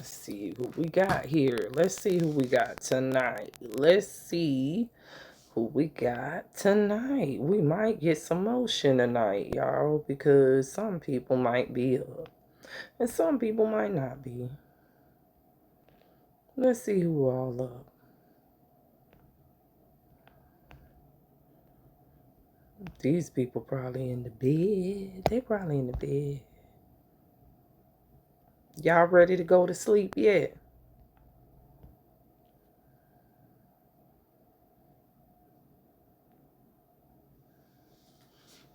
Let's see who we got here. Let's see who we got tonight. Let's see who we got tonight. We might get some motion tonight, y'all, because some people might be up and some people might not be. Let's see who all up. These people probably in the bed. They probably in the bed. Y'all ready to go to sleep yet?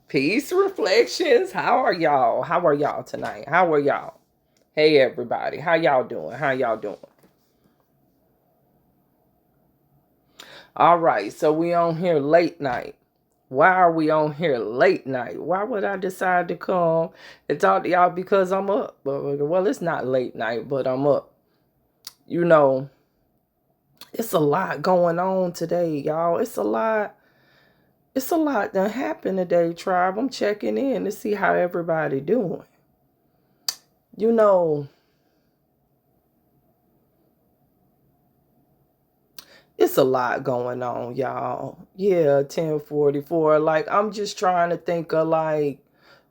Peace reflections. How are y'all? How are y'all tonight? How are y'all? Hey everybody. How y'all doing? How y'all doing? All right. So we on here late night. Why are we on here late night? Why would I decide to come and talk to y'all? Because I'm up. Well, it's not late night, but I'm up. You know, it's a lot going on today, y'all. It's a lot. It's a lot that happened today, tribe. I'm checking in to see how everybody doing. You know, it's a lot going on, y'all. Yeah, 1044. Like, I'm just trying to think of like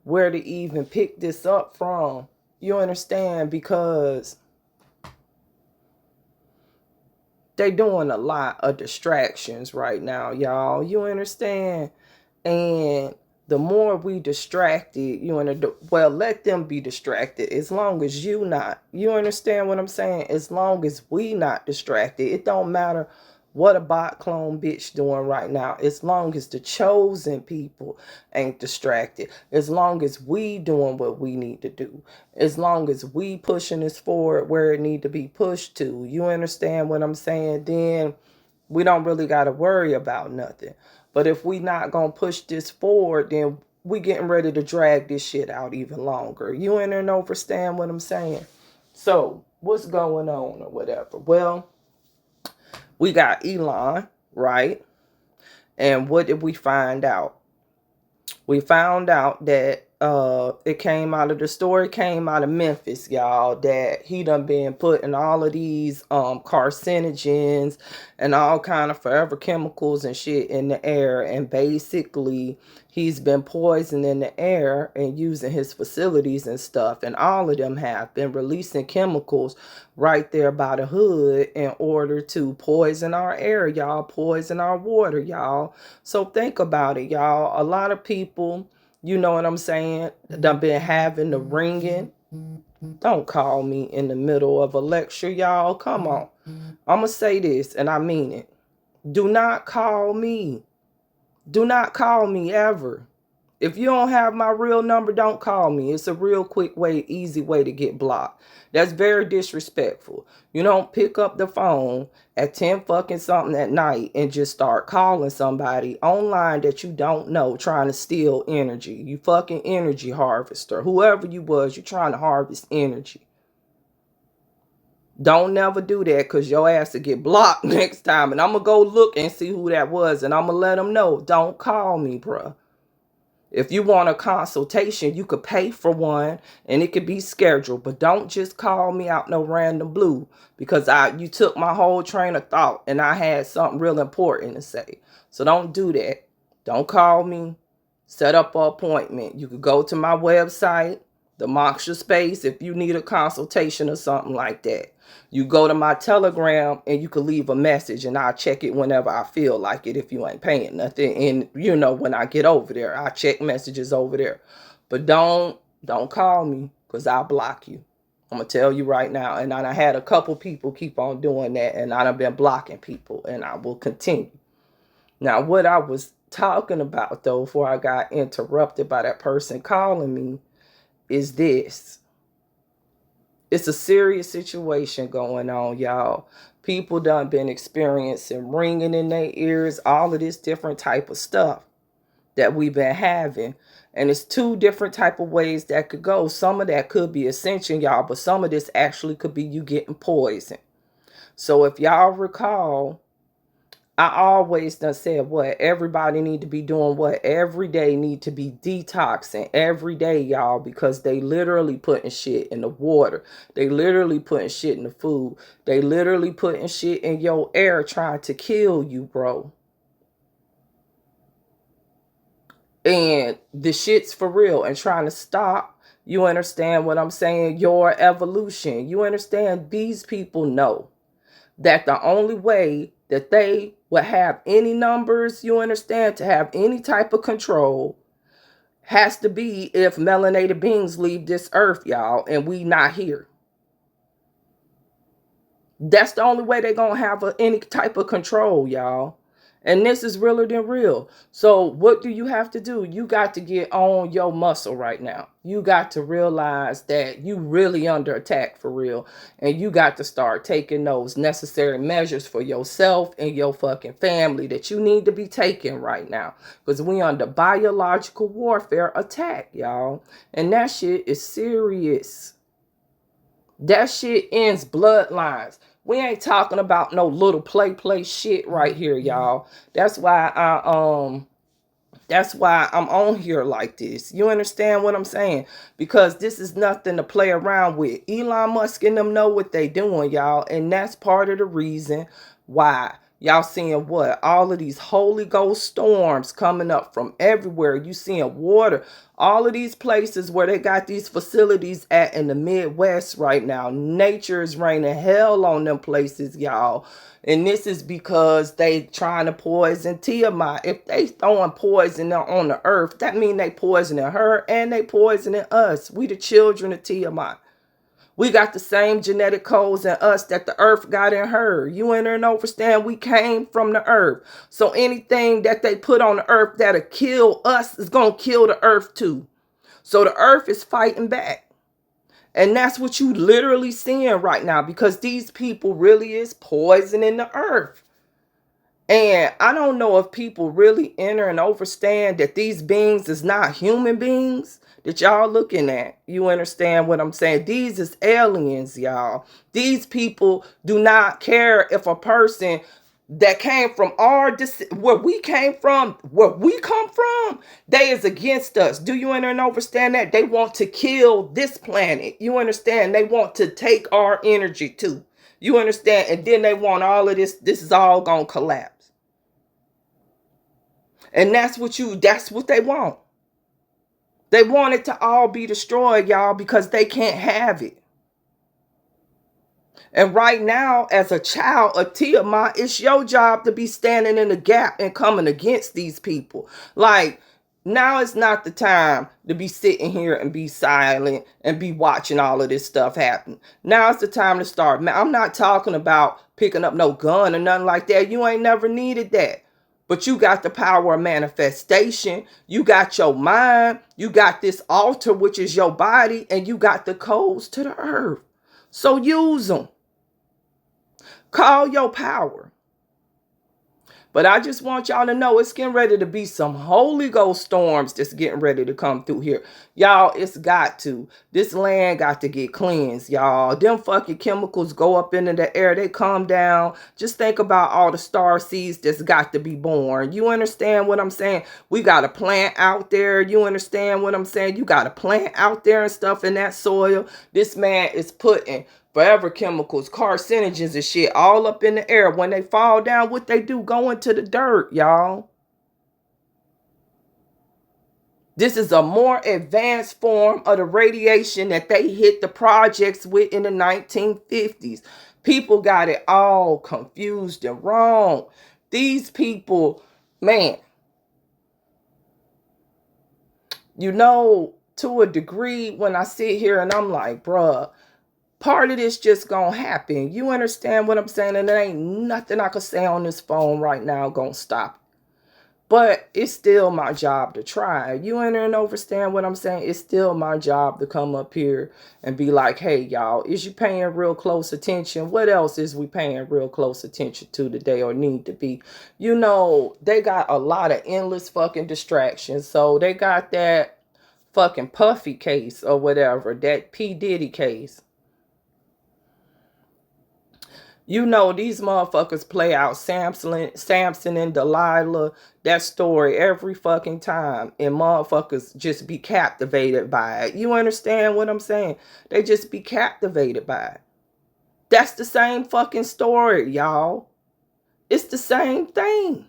where to even pick this up from. You understand? Because they doing a lot of distractions right now, y'all. You understand? And the more we distracted, well, let them be distracted as long as you not. You understand what I'm saying? As long as we not distracted. It don't matter what a bot clone bitch doing right now. As long as the chosen people ain't distracted. As long as we doing what we need to do. As long as we pushing this forward where it need to be pushed to. You understand what I'm saying? Then we don't really got to worry about nothing. But if we not going to push this forward, then we getting ready to drag this shit out even longer. You understand what I'm saying? So what's going on or whatever? Well, we got Elon, right? And what did we find out? We found out that it came out of the story came out of Memphis, y'all, that he done been putting all of these carcinogens and all kind of forever chemicals and shit in the air, and basically he's been poisoning the air and using his facilities and stuff, and all of them have been releasing chemicals right there by the hood in order to poison our air, y'all, poison our water, y'all. So think about it, y'all. A lot of people, you know what I'm saying, done been having the ringing. Don't call me in the middle of a lecture, y'all. Come on. I'm going to say this, and I mean it. Do not call me. Do not call me ever. If you don't have my real number, don't call me. It's a real quick way, easy way to get blocked. That's very disrespectful. You don't pick up the phone at 10 fucking something at night and just start calling somebody online that you don't know, trying to steal energy. You fucking energy harvester. Whoever you was, you trying to harvest energy. Don't never do that, because your ass will get blocked next time. And I'm going to go look and see who that was. And I'm going to let them know. Don't call me, bruh. If you want a consultation, you could pay for one and it could be scheduled. But don't just call me out no random blue, because you took my whole train of thought and I had something real important to say. So don't do that. Don't call me. Set up an appointment. You could go to my website, the Moksha Space, if you need a consultation or something like that. You go to my Telegram and you could leave a message and I'll check it whenever I feel like it if you ain't paying nothing. And when I get over there, I check messages over there. But don't call me, because I'll block you. I'm going to tell you right now. And I had a couple people keep on doing that, and I've been blocking people, and I will continue. Now, what I was talking about, though, before I got interrupted by that person calling me, is this. It's a serious situation going on, y'all. People done been experiencing ringing in their ears, all of this different type of stuff that we've been having. And it's two different type of ways that could go. Some of that could be ascension, y'all, but some of this actually could be you getting poisoned. So if y'all recall, I always done said what everybody need to be doing, what every day need to be detoxing every day, y'all, because they literally putting shit in the water. They literally putting shit in the food. They literally putting shit in your air trying to kill you, bro. And the shit's for real and trying to stop. You understand what I'm saying? Your evolution. You understand? These people know that the only way that they will have any numbers, you understand, to have any type of control has to be if melanated beings leave this earth, y'all, and we not here. That's the only way they're going to have any type of control, y'all. And this is realer than real. So what do you have to do? You got to get on your muscle right now. You got to realize that you really under attack for real. And you got to start taking those necessary measures for yourself and your fucking family that you need to be taking right now. Because we under biological warfare attack, y'all. And that shit is serious. That shit ends bloodlines. We ain't talking about no little play shit right here, y'all. That's why I'm on here like this. You understand what I'm saying? Because this is nothing to play around with. Elon Musk and them know what they doing, y'all. And that's part of the reason why y'all seeing what? All of these Holy Ghost storms coming up from everywhere. You seeing water. All of these places where they got these facilities at in the Midwest right now. Nature is raining hell on them places, y'all. And this is because they trying to poison Tiamat. If they throwing poison on the earth, that mean they poisoning her and they poisoning us. We the children of Tiamat. We got the same genetic codes in us that the earth got in her. You ain't understand we came from the earth. So anything that they put on the earth that'll kill us is going to kill the earth too. So the earth is fighting back. And that's what you literally seeing right now because these people really is poisoning the earth. And I don't know if people really enter and understand that these beings is not human beings that y'all looking at. You understand what I'm saying? These is aliens, y'all. These people do not care if a person that came from where we came from, where we come from, they is against us. Do you understand that? They want to kill this planet. You understand? They want to take our energy too. You understand? And then they want all of this. This is all gonna collapse. And that's what they want. They want it to all be destroyed, y'all, because they can't have it. And right now, as a child of Tiamat, it's your job to be standing in the gap and coming against these people. Like, now is not the time to be sitting here and be silent and be watching all of this stuff happen. Now it's the time to start. I'm not talking about picking up no gun or nothing like that. You ain't never needed that. But you got the power of manifestation. You got your mind. You got this altar, which is your body. And you got the codes to the earth. So use them. Call your power. But I just want y'all to know it's getting ready to be some Holy Ghost storms that's getting ready to come through here. Y'all, it's got to. This land got to get cleansed, y'all. Them fucking chemicals go up into the air. They come down. Just think about all the star seeds that's got to be born. You understand what I'm saying? We got a plant out there. You understand what I'm saying? You got a plant out there and stuff in that soil. This man is putting forever chemicals, carcinogens and shit all up in the air. When they fall down, what they do? Go into the dirt, y'all. This is a more advanced form of the radiation that they hit the projects with in the 1950s. People got it all confused and wrong. These people, man, you know, to a degree, when I sit here and I'm like, bruh, part of this just gonna happen. You understand what I'm saying? And there ain't nothing I could say on this phone right now gonna stop it. But it's still my job to try. You understand what I'm saying? It's still my job to come up here and be like, hey, y'all, is you paying real close attention? What else is we paying real close attention to today or need to be? You know, they got a lot of endless fucking distractions. So they got that fucking Puffy case or whatever, that P. Diddy case. You know, these motherfuckers play out Samson and Delilah, that story every fucking time. And motherfuckers just be captivated by it. You understand what I'm saying? They just be captivated by it. That's the same fucking story, y'all. It's the same thing.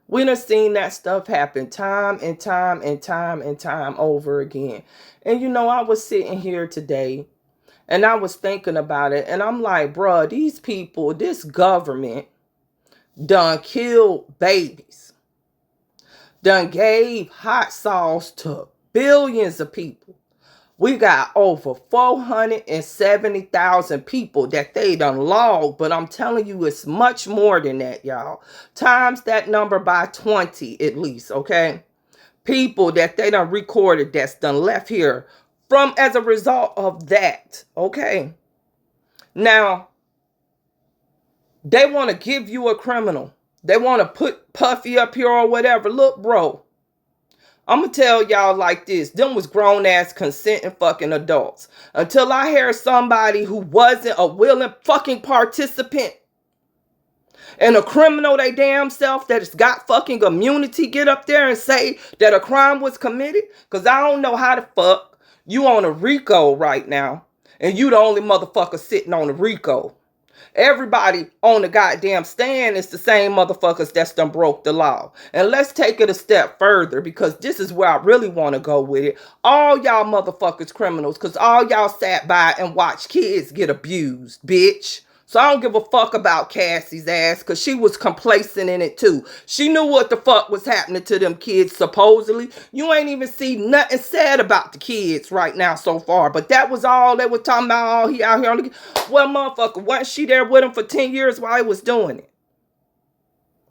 We done seen that stuff happen time and time and time and time over again. And you know, I was sitting here today and I was thinking about it, and I'm like, bruh, these people, this government done killed babies, done gave hot sauce to billions of people. We got over 470,000 people that they done logged, but I'm telling you, it's much more than that, y'all. Times that number by 20 at least, okay? People that they done recorded that's done left here from as a result of that, okay? Now, they want to give you a criminal. They want to put Puffy up here or whatever. Look, bro, I'm going to tell y'all like this. Them was grown-ass consenting fucking adults. Until I hear somebody who wasn't a willing fucking participant and a criminal they damn self that has got fucking immunity get up there and say that a crime was committed. Because I don't know how the fuck you on a RICO right now and you the only motherfucker sitting on a RICO. Everybody on the goddamn stand is the same motherfuckers that's done broke the law. And let's take it a step further, because this is where I really want to go with it. All y'all motherfuckers criminals, because all y'all sat by and watched kids get abused, bitch. So I don't give a fuck about Cassie's ass, because she was complacent in it too. She knew what the fuck was happening to them kids, supposedly. You ain't even see nothing said about the kids right now so far. But that was all they were talking about. Oh, he out here on the... Well, motherfucker, wasn't she there with him for 10 years while he was doing it?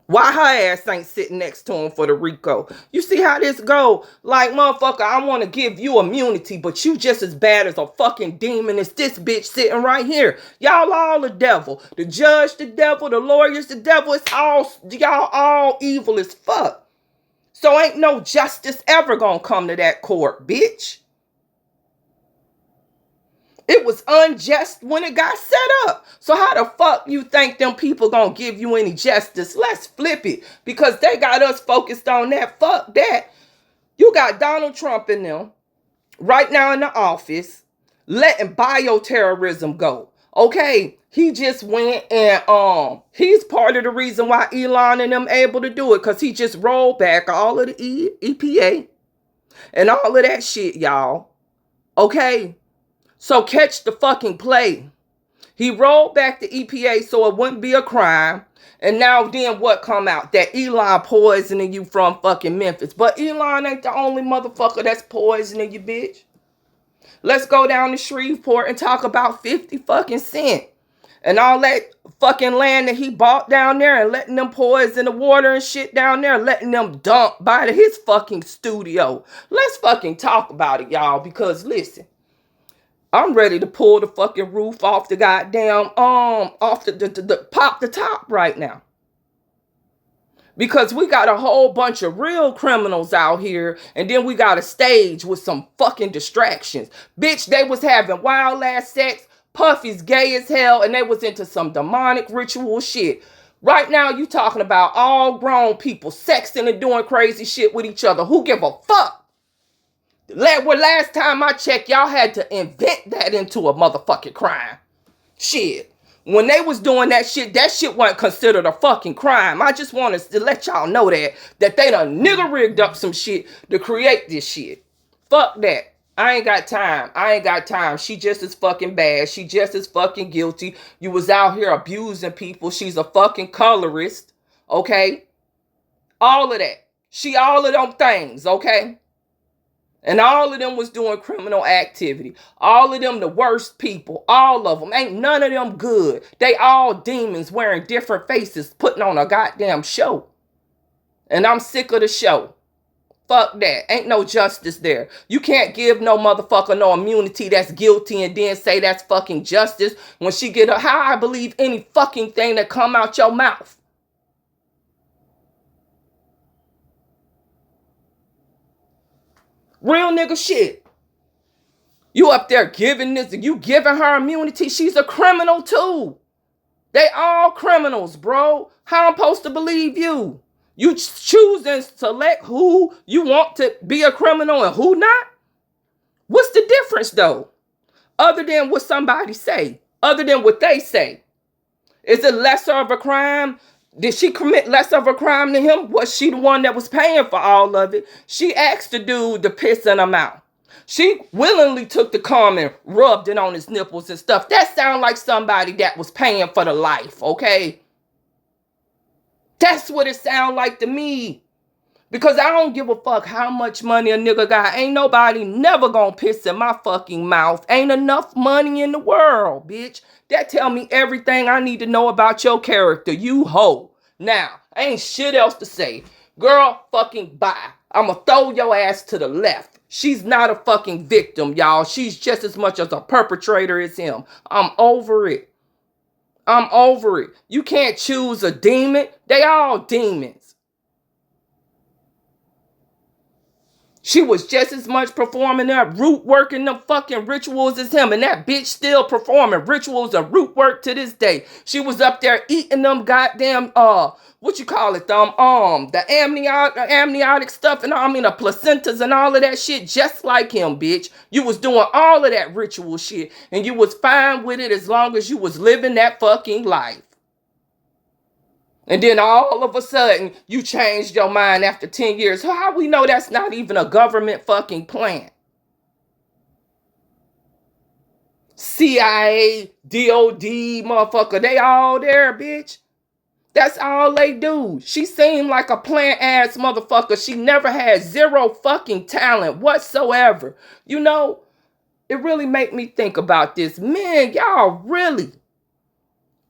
Why her ass ain't sitting next to him for the RICO? You see how this go? Like, motherfucker, I want to give you immunity, but you just as bad as a fucking demon as this bitch sitting right here. Y'all all the devil. The judge the devil, the lawyers the devil. It's all, y'all all evil as fuck. So ain't no justice ever gonna come to that court, bitch. It was unjust when it got set up. So how the fuck you think them people gonna give you any justice? Let's flip it. Because they got us focused on that. Fuck that. You got Donald Trump in them right now in the office letting bioterrorism go. Okay, he just went and he's part of the reason why Elon and them able to do it, because he just rolled back all of the EPA and all of that shit, y'all. Okay. So catch the fucking play. He rolled back the EPA so it wouldn't be a crime. And now then what come out? That Elon poisoning you from fucking Memphis. But Elon ain't the only motherfucker that's poisoning you, bitch. Let's go down to Shreveport and talk about 50 fucking cent. And all that fucking land that he bought down there and letting them poison the water and shit down there. Letting them dump by his fucking studio. Let's fucking talk about it, y'all. Because listen. I'm ready to pull the fucking roof off the goddamn, off the pop the top right now. Because we got a whole bunch of real criminals out here, and then we got a stage with some fucking distractions. Bitch, they was having wild ass sex, Puffy's gay as hell, and they was into some demonic ritual shit. Right now, you talking about all grown people sexing and doing crazy shit with each other. Who give a fuck? Last time I checked, y'all had to invent that into a motherfucking crime. Shit. When they was doing that shit wasn't considered a fucking crime. I just wanted to let y'all know that they done nigger rigged up some shit to create this shit. Fuck that. I ain't got time. She just as fucking bad. She just as fucking guilty. You was out here abusing people. She's a fucking colorist. Okay? All of that. She all of them things, okay? And all of them was doing criminal activity. All of them the worst people. All of them. Ain't none of them good. They all demons wearing different faces putting on a goddamn show. And I'm sick of the show. Fuck that. Ain't no justice there. You can't give no motherfucker no immunity that's guilty and then say that's fucking justice when she get her. How I believe any fucking thing that come out your mouth. Real nigga shit. You up there giving this, you giving her immunity. She's a criminal too. They all criminals, bro. How I'm supposed to believe you? You choose and select who you want to be a criminal and who not? What's the difference though? Other than what somebody say, other than what they say. Is it lesser of a crime? Did she commit less of a crime than him? Was she the one that was paying for all of it? She asked the dude to piss in her mouth. She willingly took the cum and rubbed it on his nipples and stuff. That sounds like somebody that was paying for the life, okay? That's what it sounds like to me. Because I don't give a fuck how much money a nigga got. Ain't nobody never gonna piss in my fucking mouth. Ain't enough money in the world, bitch. That tell me everything I need to know about your character. You hoe. Now, ain't shit else to say. Girl, fucking bye. I'ma throw your ass to the left. She's not a fucking victim, y'all. She's just as much as a perpetrator as him. I'm over it. I'm over it. You can't choose a demon. They all demons. She was just as much performing that root work and them fucking rituals as him. And that bitch still performing rituals and root work to this day. She was up there eating them goddamn, what you call it, the amniotic stuff and the placentas and all of that shit just like him, bitch. You was doing all of that ritual shit and you was fine with it as long as you was living that fucking life. And then all of a sudden, you changed your mind after 10 years. How we know that's not even a government fucking plan? CIA, DOD, motherfucker, they all there, bitch. That's all they do. She seemed like a plant-ass motherfucker. She never had zero fucking talent whatsoever. You know, it really made me think about this. Man, y'all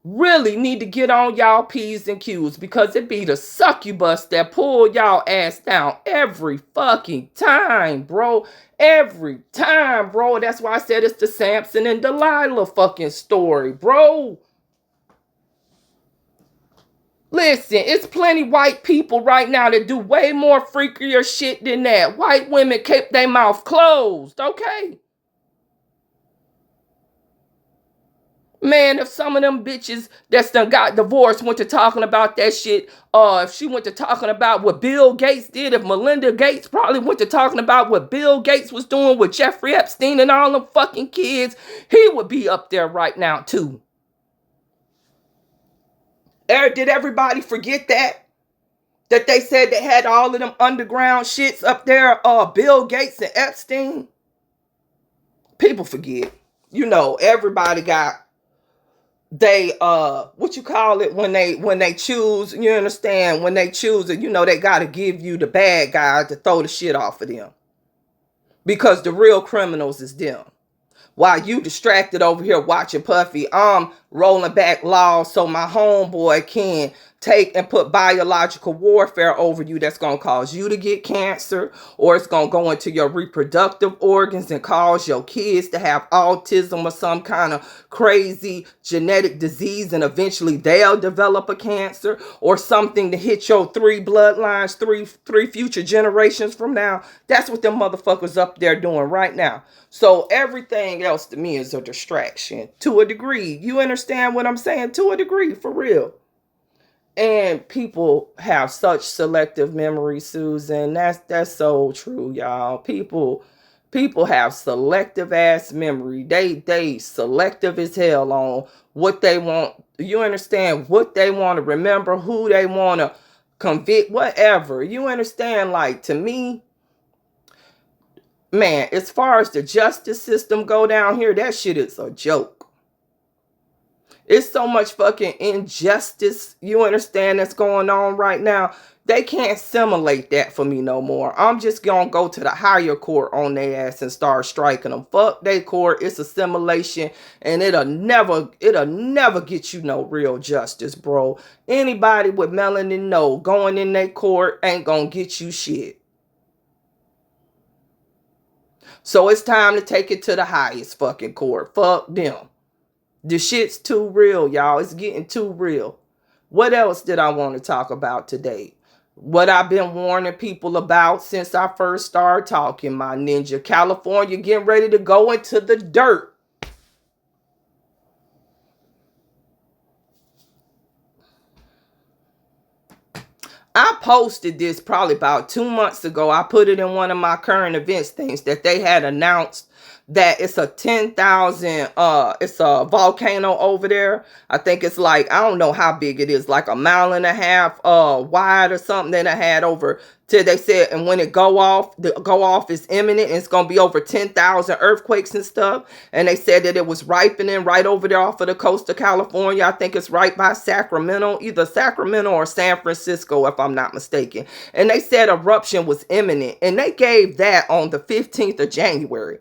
really need to get on y'all P's and Q's because it be the succubus that pull y'all ass down every fucking time, bro. Every time, bro. That's why I said it's the Samson and Delilah fucking story, bro. Listen, it's plenty white people right now that do way more freakier shit than that. White women keep their mouth closed, okay? Man, if some of them bitches that's done got divorced went to talking about that shit, if she went to talking about what Bill Gates did, if Melinda Gates probably went to talking about what Bill Gates was doing with Jeffrey Epstein and all them fucking kids, he would be up there right now too. Did everybody forget that? That they said they had all of them underground shits up there, Bill Gates and Epstein? People forget. You know, everybody got they what you call it when they choose, you understand, when they choose it, you know, they got to give you the bad guy to throw the shit off of them because the real criminals is them. While you distracted over here watching Puffy, I'm rolling back laws so my homeboy can take and put biological warfare over you that's going to cause you to get cancer, or it's going to go into your reproductive organs and cause your kids to have autism or some kind of crazy genetic disease, and eventually they'll develop a cancer or something to hit your 3 bloodlines, three future generations from now. That's what them motherfuckers up there doing right now. So everything else to me is a distraction to a degree. You understand what I'm saying? To a degree, for real. And people have such selective memory, Susan. That's so true, y'all. People have selective ass memory. They selective as hell on what they want. You understand? What they want to remember, who they want to convict, whatever. You understand? Like, to me, man, as far as the justice system go down here, that shit is a joke. It's so much fucking injustice, you understand, that's going on right now. They can't simulate that for me no more. I'm just gonna go to the higher court on their ass and start striking them. Fuck they court. It's a simulation, and it'll never get you no real justice, bro. Anybody with melanin know going in their court ain't gonna get you shit. So it's time to take it to the highest fucking court. Fuck them. The shit's too real, y'all. It's getting too real. What else did I want to talk about today? What I've been warning people about since I first started talking, my ninja. California getting ready to go into the dirt. posted this probably about 2 months ago. I put it in one of my current events things that they had announced that it's a 10,000, it's a volcano over there. I think it's like, I don't know how big it is, like 1.5 miles wide or something that I had over till they said, and when it go off, the go off is imminent, and it's going to be over 10,000 earthquakes and stuff. And they said that it was ripening right over there off of the coast of California. I think it's right by Sacramento, either Sacramento or San Francisco, if I'm not mistaken. And they said eruption was imminent, and they gave that on the 15th of January.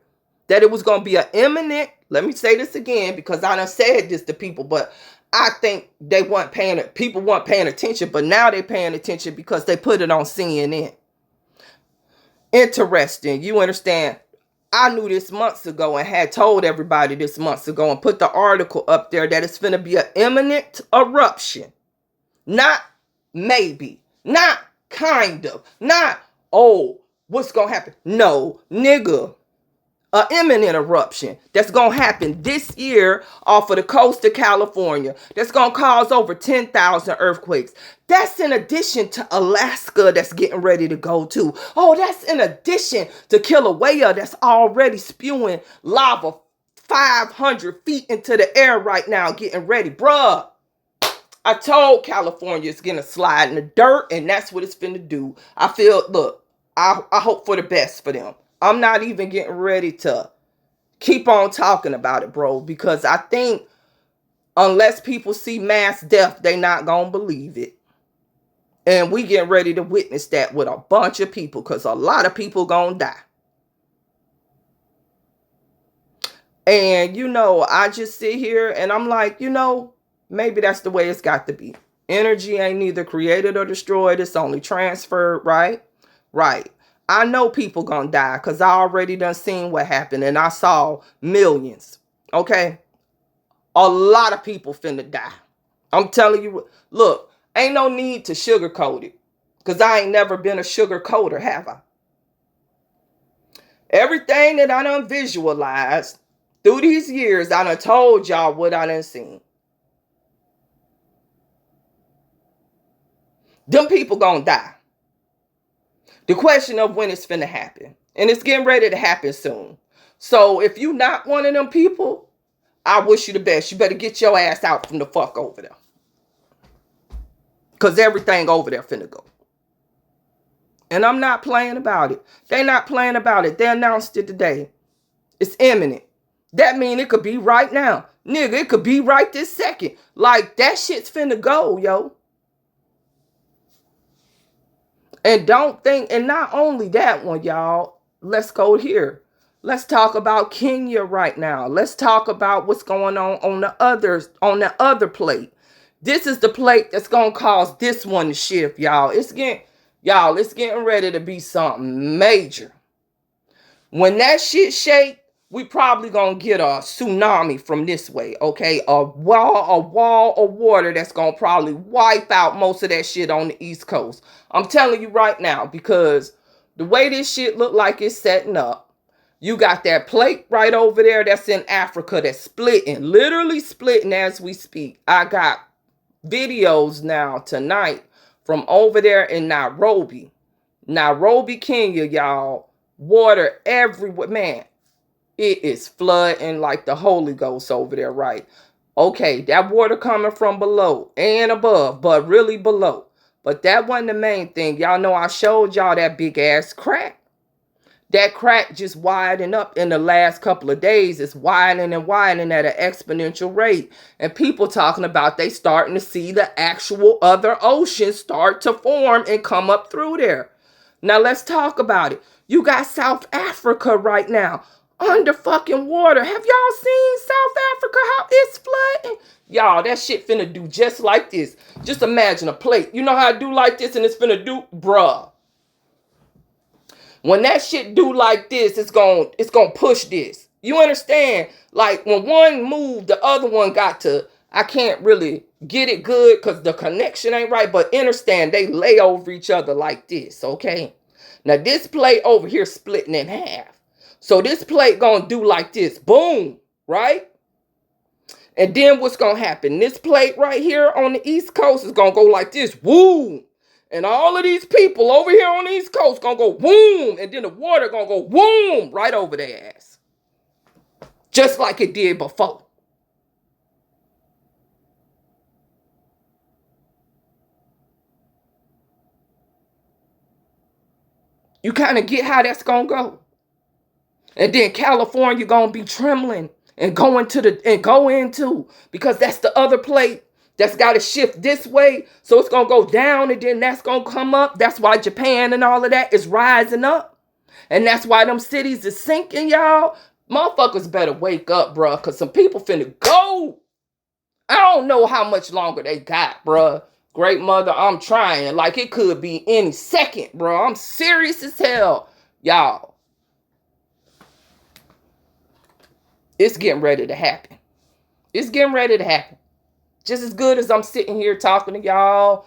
That it was going to be an imminent, let me say this again, because I done said this to people, but I think people weren't paying attention, but now they're paying attention because they put it on CNN. Interesting, you understand? I knew this months ago and had told everybody this months ago and put the article up there that it's going to be an imminent eruption. Not maybe, not kind of, not, oh, what's going to happen? No, nigga. An imminent eruption that's going to happen this year off of the coast of California that's going to cause over 10,000 earthquakes. That's in addition to Alaska that's getting ready to go too. Oh, that's in addition to Kilauea that's already spewing lava 500 feet into the air right now getting ready. Bruh, I told California it's going to slide in the dirt, and that's what it's finna do. I feel, look, I hope for the best for them. I'm not even getting ready to keep on talking about it, bro, because I think unless people see mass death, they not going to believe it. And we getting ready to witness that with a bunch of people, because a lot of people going to die. And, you know, I just sit here and I'm like, you know, maybe that's the way it's got to be. Energy ain't neither created or destroyed. It's only transferred, right? Right. I know people gonna die because I already done seen what happened and I saw millions. Okay? A lot of people finna die. I'm telling you, look, ain't no need to sugarcoat it because I ain't never been a sugarcoater, have I? Everything that I done visualized through these years, I done told y'all what I done seen. Them people gonna die. The question of when it's finna happen. And it's getting ready to happen soon. So if you not one of them people, I wish you the best. You better get your ass out from the fuck over there. Because everything over there finna go. And I'm not playing about it. They not playing about it. They announced it today. It's imminent. That mean it could be right now. Nigga, it could be right this second. Like, that shit's finna go, yo. And don't think, and not only that one, y'all, let's go here. Let's talk about Kenya right now. Let's talk about what's going on the other plate. This is the plate that's going to cause this one to shift, y'all. It's getting ready to be something major. When that shit shake, we probably going to get a tsunami from this way, okay? A wall of water that's going to probably wipe out most of that shit on the East Coast. I'm telling you right now, because the way this shit look like it's setting up, you got that plate right over there that's in Africa that's splitting, literally splitting as we speak. I got videos now tonight from over there in Nairobi, Kenya, y'all. Water everywhere, man. It is flooding like the Holy Ghost over there, right? Okay, that water coming from below and above, but really below. But that wasn't the main thing. Y'all know I showed y'all that big ass crack. That crack just widened up in the last couple of days. It's widening and widening at an exponential rate. And people talking about they starting to see the actual other oceans start to form and come up through there. Now let's talk about it. You got South Africa right now under fucking water. Have y'all seen South Africa, how it's flooding? Y'all, that shit finna do just like this. Just imagine a plate. You know how I do like this and it's finna do? Bruh. When that shit do like this, it's gonna push this. You understand? Like when one moved, the other one got to, I can't really get it good because the connection ain't right, but understand they lay over each other like this, okay? Now this plate over here splitting in half. So this plate gonna do like this, boom, right? And then what's gonna happen? This plate right here on the East Coast is gonna go like this, woo. And all of these people over here on the East Coast gonna go boom, and then the water gonna go boom right over their ass. Just like it did before. You kind of get how that's gonna go. And then California gonna be trembling and go into because that's the other plate that's got to shift this way. So it's gonna go down and then that's gonna come up. That's why Japan and all of that is rising up. And that's why them cities is sinking, y'all. Motherfuckers better wake up, bruh, because some people finna go. I don't know how much longer they got, bruh. Great mother, I'm trying. Like it could be any second, bruh. I'm serious as hell. Y'all, it's getting ready to happen. It's getting ready to happen. Just as good as I'm sitting here talking to y'all,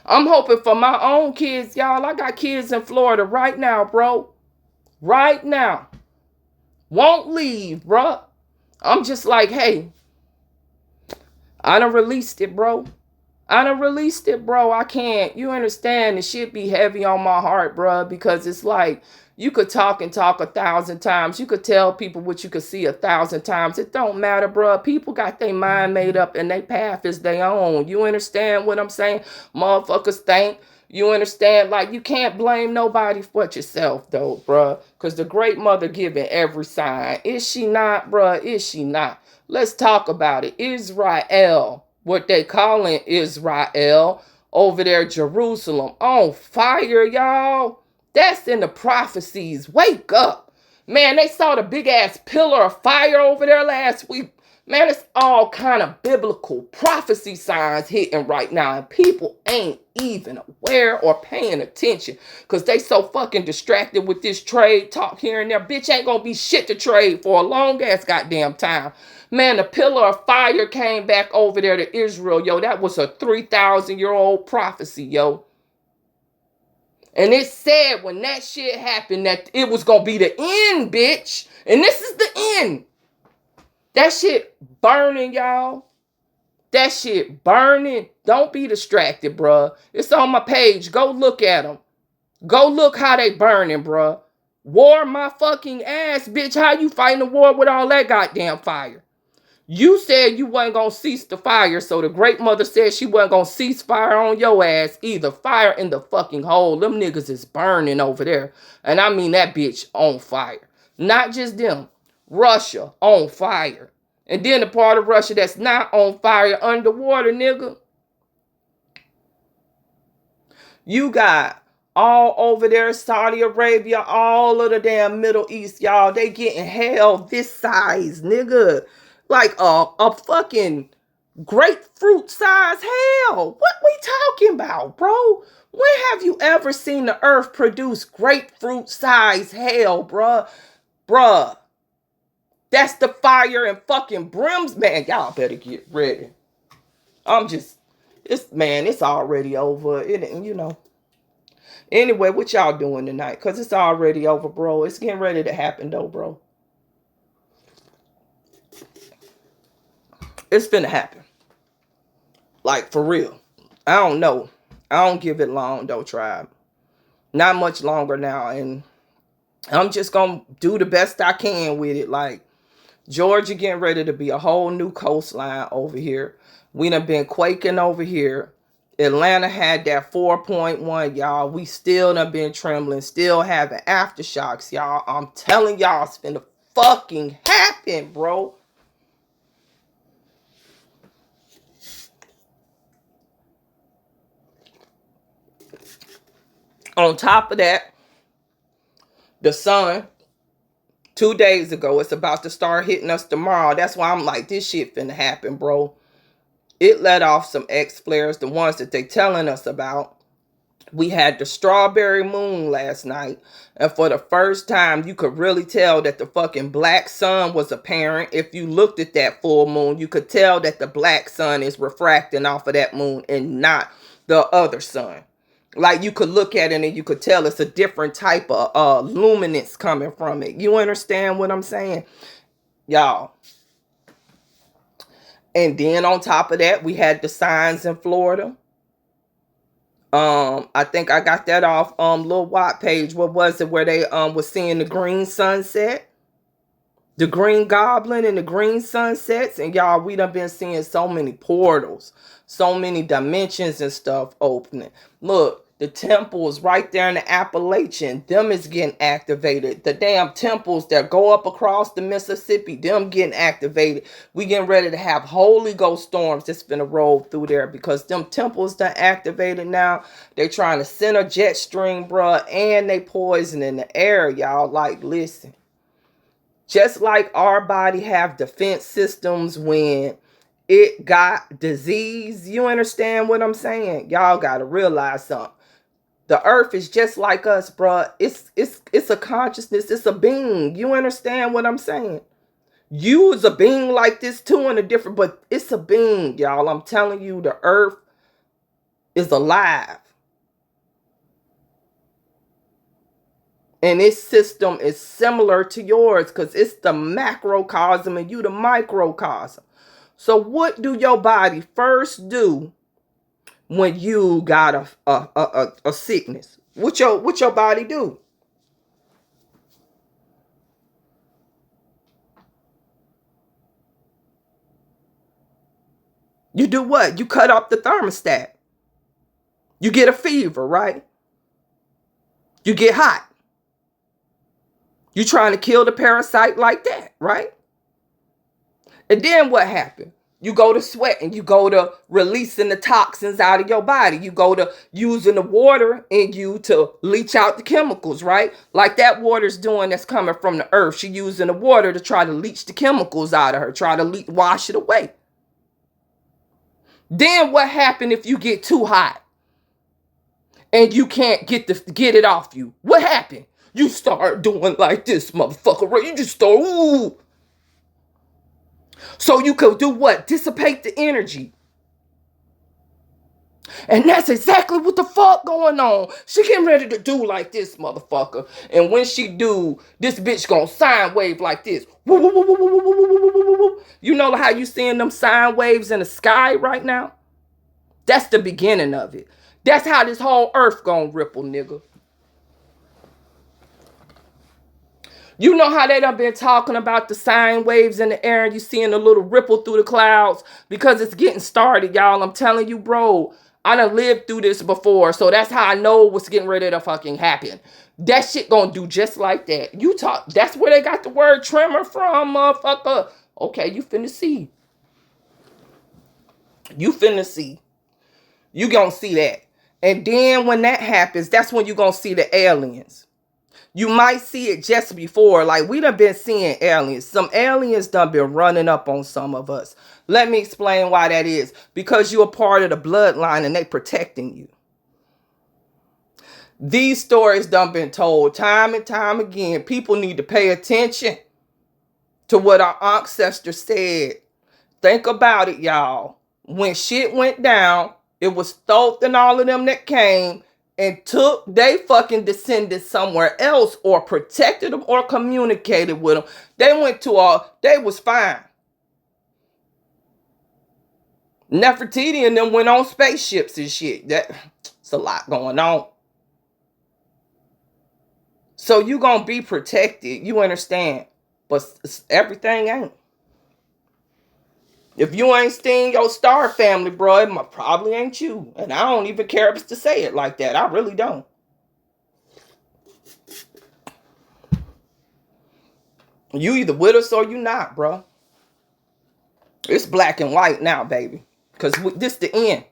I'm hoping for my own kids, y'all. I got kids in Florida right now, bro. Right now. Won't leave, bro. I'm just like, hey, I done released it, bro. I can't. You understand? The shit be heavy on my heart, bro, because it's like you could talk and talk 1,000 times. You could tell people what you could see 1,000 times. It don't matter, bro. People got their mind made up and their path is their own. You understand what I'm saying? Motherfuckers think. You understand? Like, you can't blame nobody but yourself, though, bruh. Because the great mother giving every sign. Is she not, bruh? Is she not? Let's talk about it. Israel, what they calling Israel, over there, Jerusalem, on fire, y'all. That's in the prophecies. Wake up. Man, they saw the big-ass pillar of fire over there last week. Man, it's all kind of biblical prophecy signs hitting right now. And people ain't even aware or paying attention because they so fucking distracted with this trade talk here and there. Bitch ain't gonna be shit to trade for a long ass goddamn time. Man, the pillar of fire came back over there to Israel, yo. That was a 3,000-year-old prophecy, yo. And it said when that shit happened that it was gonna be the end, bitch. And this is the end. That shit burning, y'all. That shit burning. Don't be distracted, bruh. It's on my page. Go look at them. Go look how they burning, bruh. War my fucking ass, bitch. How you fighting the war with all that goddamn fire? You said you wasn't gonna cease the fire, so the great mother said she wasn't gonna cease fire on your ass either. Fire in the fucking hole. Them niggas is burning over there. And I mean that bitch on fire. Not just them. Russia on fire. And then the part of Russia that's not on fire underwater, nigga. You got all over there, Saudi Arabia, all of the damn Middle East, y'all. They getting hell this size, nigga. Like a fucking grapefruit size hell. What we talking about, bro? When have you ever seen the earth produce grapefruit size hell, bruh? Bruh. That's the fire and fucking brims. Man, y'all better get ready. It's already over. You know. Anyway, what y'all doing tonight? Because it's already over, bro. It's getting ready to happen, though, bro. It's finna happen. Like, for real. I don't know. I don't give it long, though, tribe. Not much longer now. And I'm just gonna do the best I can with it. Like, Georgia getting ready to be a whole new coastline over here. We done been quaking over here. Atlanta had that 4.1, y'all. We still done been trembling, still having aftershocks, y'all. I'm telling y'all, it's finna fucking happen, bro. On top of that, the sun, 2 days ago, it's about to start hitting us tomorrow. That's why I'm like, this shit finna happen, bro. It let off some X flares, the ones that they telling us about. We had the strawberry moon last night. And for the first time, you could really tell that the fucking black sun was apparent. If you looked at that full moon, you could tell that the black sun is refracting off of that moon and not the other sun. Like, you could look at it and you could tell it's a different type of luminance coming from it. You understand what I'm saying? Y'all. And then on top of that, we had the signs in Florida. I think I got that off Lil Watt page. What was it where they was seeing the green sunset? The Green Goblin and the Green Sunsets. And y'all, we done been seeing so many portals, so many dimensions and stuff opening. Look, the temples right there in the Appalachian, them is getting activated. The damn temples that go up across the Mississippi, them getting activated. We getting ready to have Holy Ghost storms that's gonna roll through there because them temples done activated now. They trying to send a jet stream, bruh, and they poison in the air, y'all. Like, listen. Just like our body have defense systems when it got disease, you understand what I'm saying? Y'all got to realize something. The earth is just like us, bruh. It's a consciousness. It's a being. You understand what I'm saying? You is a being like this too in a different, but it's a being, y'all. I'm telling you, the earth is alive. And its system is similar to yours because it's the macrocosm and you the microcosm. So what do your body first do when you got a sickness? What your body do? You do what? You cut up the thermostat. You get a fever, right? You get hot. You trying to kill the parasite like that, right? And then what happened? You go to sweating. You go to releasing the toxins out of your body. You go to using the water in you to leach out the chemicals, right? Like that water's doing that's coming from the earth. She using the water to try to leach the chemicals out of her, try to wash it away. Then what happened if you get too hot and you can't get it off you? What happened? You start doing like this, motherfucker, right? You just start, ooh. So you could do what? Dissipate the energy. And that's exactly what the fuck going on. She getting ready to do like this, motherfucker. And when she do, this bitch gonna sine wave like this. You know how you seeing them sine waves in the sky right now? That's the beginning of it. That's how this whole earth gonna ripple, nigga. You know how they done been talking about the sine waves in the air and you seeing a little ripple through the clouds because it's getting started, y'all. I'm telling you, bro. I done lived through this before, so that's how I know what's getting ready to fucking happen. That shit gonna do just like that. That's where they got the word tremor from, motherfucker. Okay, you finna see. You finna see. You gonna see that. And then when that happens, that's when you gonna see the aliens. You might see it just before. Like, we done been seeing aliens. Some aliens done been running up on some of us. Let me explain why that is. Because you're a part of the bloodline and they protecting you. These stories done been told time and time again. People need to pay attention to what our ancestors said. Think about it, y'all. When shit went down, it was Thoth and all of them that came and took they fucking descendants somewhere else or protected them or communicated with them. They they was fine. Nefertiti and them went on spaceships and shit. That's a lot going on. So you gonna be protected, you understand? But everything ain't. If you ain't seen your star family, bro, it probably ain't you. And I don't even care to say it like that. I really don't. You either with us or you not, bro. It's black and white now, baby. Because this the end.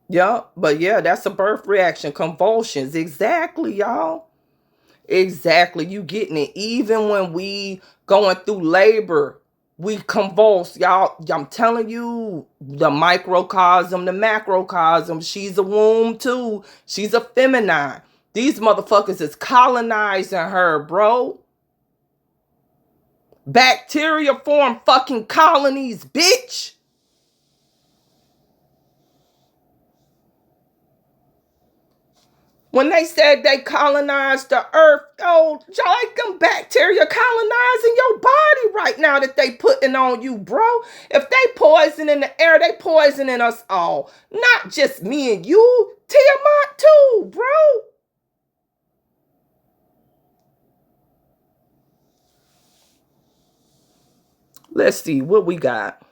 Yeah, but yeah, that's a birth reaction. Convulsions. Exactly, y'all. Exactly. You getting it. Even when we going through labor, we convulse, y'all. I'm telling you, the microcosm, the macrocosm, she's a womb too. She's a feminine. These motherfuckers is colonizing her, bro. Bacteria form fucking colonies, bitch. When they said they colonized the earth, oh, like them bacteria colonizing your body right now that they putting on you, bro. If they poison in the air, they poisoning us all. Not just me and you, Tiamat too, bro. Let's see what we got.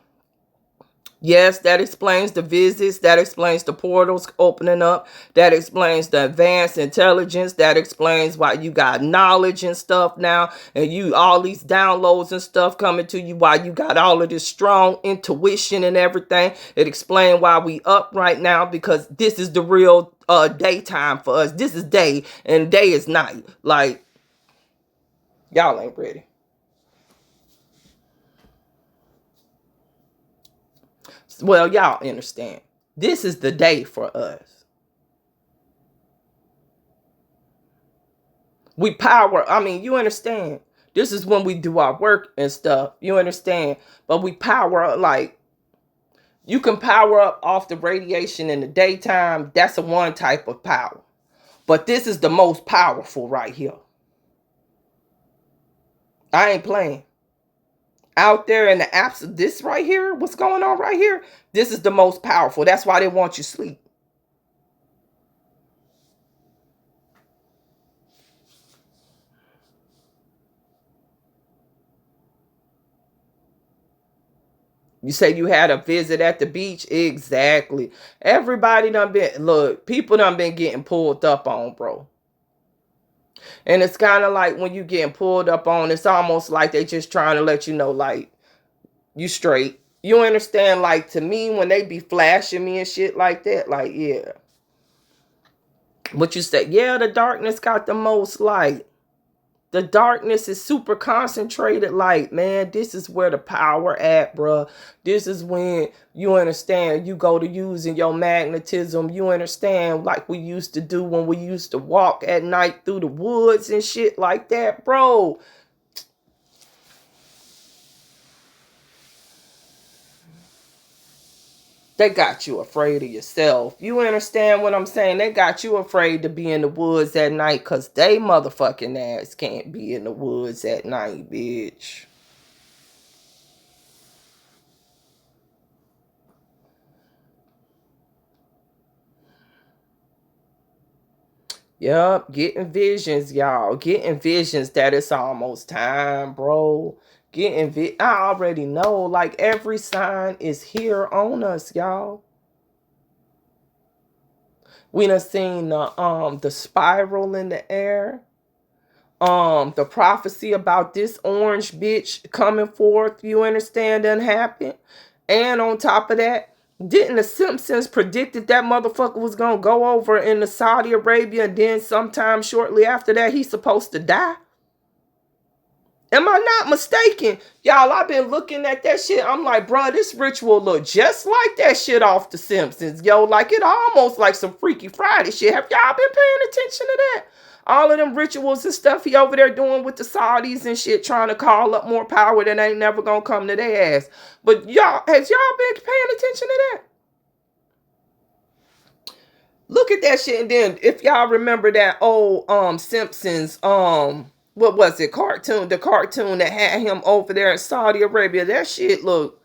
Yes, that explains the visits. That explains the portals opening up. That explains the advanced intelligence. That explains why you got knowledge and stuff now. And you all these downloads and stuff coming to you. Why you got all of this strong intuition and everything. It explains why we up right now. Because this is the real daytime for us. This is day and day is night. Like, y'all ain't ready. Well, y'all understand. This is the day for us. We power. I mean, you understand. This is when we do our work and stuff. You understand. But we power, like, you can power up off the radiation in the daytime. That's a one type of power. But this is the most powerful right here. I ain't playing. Out there in the apps of this right here, what's going on right here, this is the most powerful. That's why they want you sleep. You say you had a visit at the beach? Exactly. Everybody done been, look, people done been getting pulled up on, bro. And it's kind of like when you getting pulled up on, it's almost like they just trying to let you know, like, you straight. You understand? Like, to me, when they be flashing me and shit like that, like, yeah. But you say, yeah, the darkness got the most light. The darkness is super concentrated light, man. This is where the power at, bruh. This is when you understand you go to using your magnetism. You understand like we used to do when we used to walk at night through the woods and shit like that, bro. They got you afraid of yourself. You understand what I'm saying? They got you afraid to be in the woods at night because they motherfucking ass can't be in the woods at night, bitch. Yup, getting visions, y'all. Getting visions that it's almost time, bro. I already know, like, every sign is here on us, y'all. We done seen the spiral in the air. The prophecy about this orange bitch coming forth, you understand, done happened. And on top of that, didn't the Simpsons predicted that motherfucker was gonna go over into Saudi Arabia and then sometime shortly after that he's supposed to die? Am I not mistaken? Y'all, I've been looking at that shit. I'm like, bro, this ritual look just like that shit off The Simpsons. Yo, like it almost like some Freaky Friday shit. Have y'all been paying attention to that? All of them rituals and stuff he over there doing with the Saudis and shit, trying to call up more power that ain't never gonna come to their ass. But y'all, has y'all been paying attention to that? Look at that shit. And then if y'all remember that old Simpsons what was it, cartoon, the cartoon that had him over there in Saudi Arabia, that shit look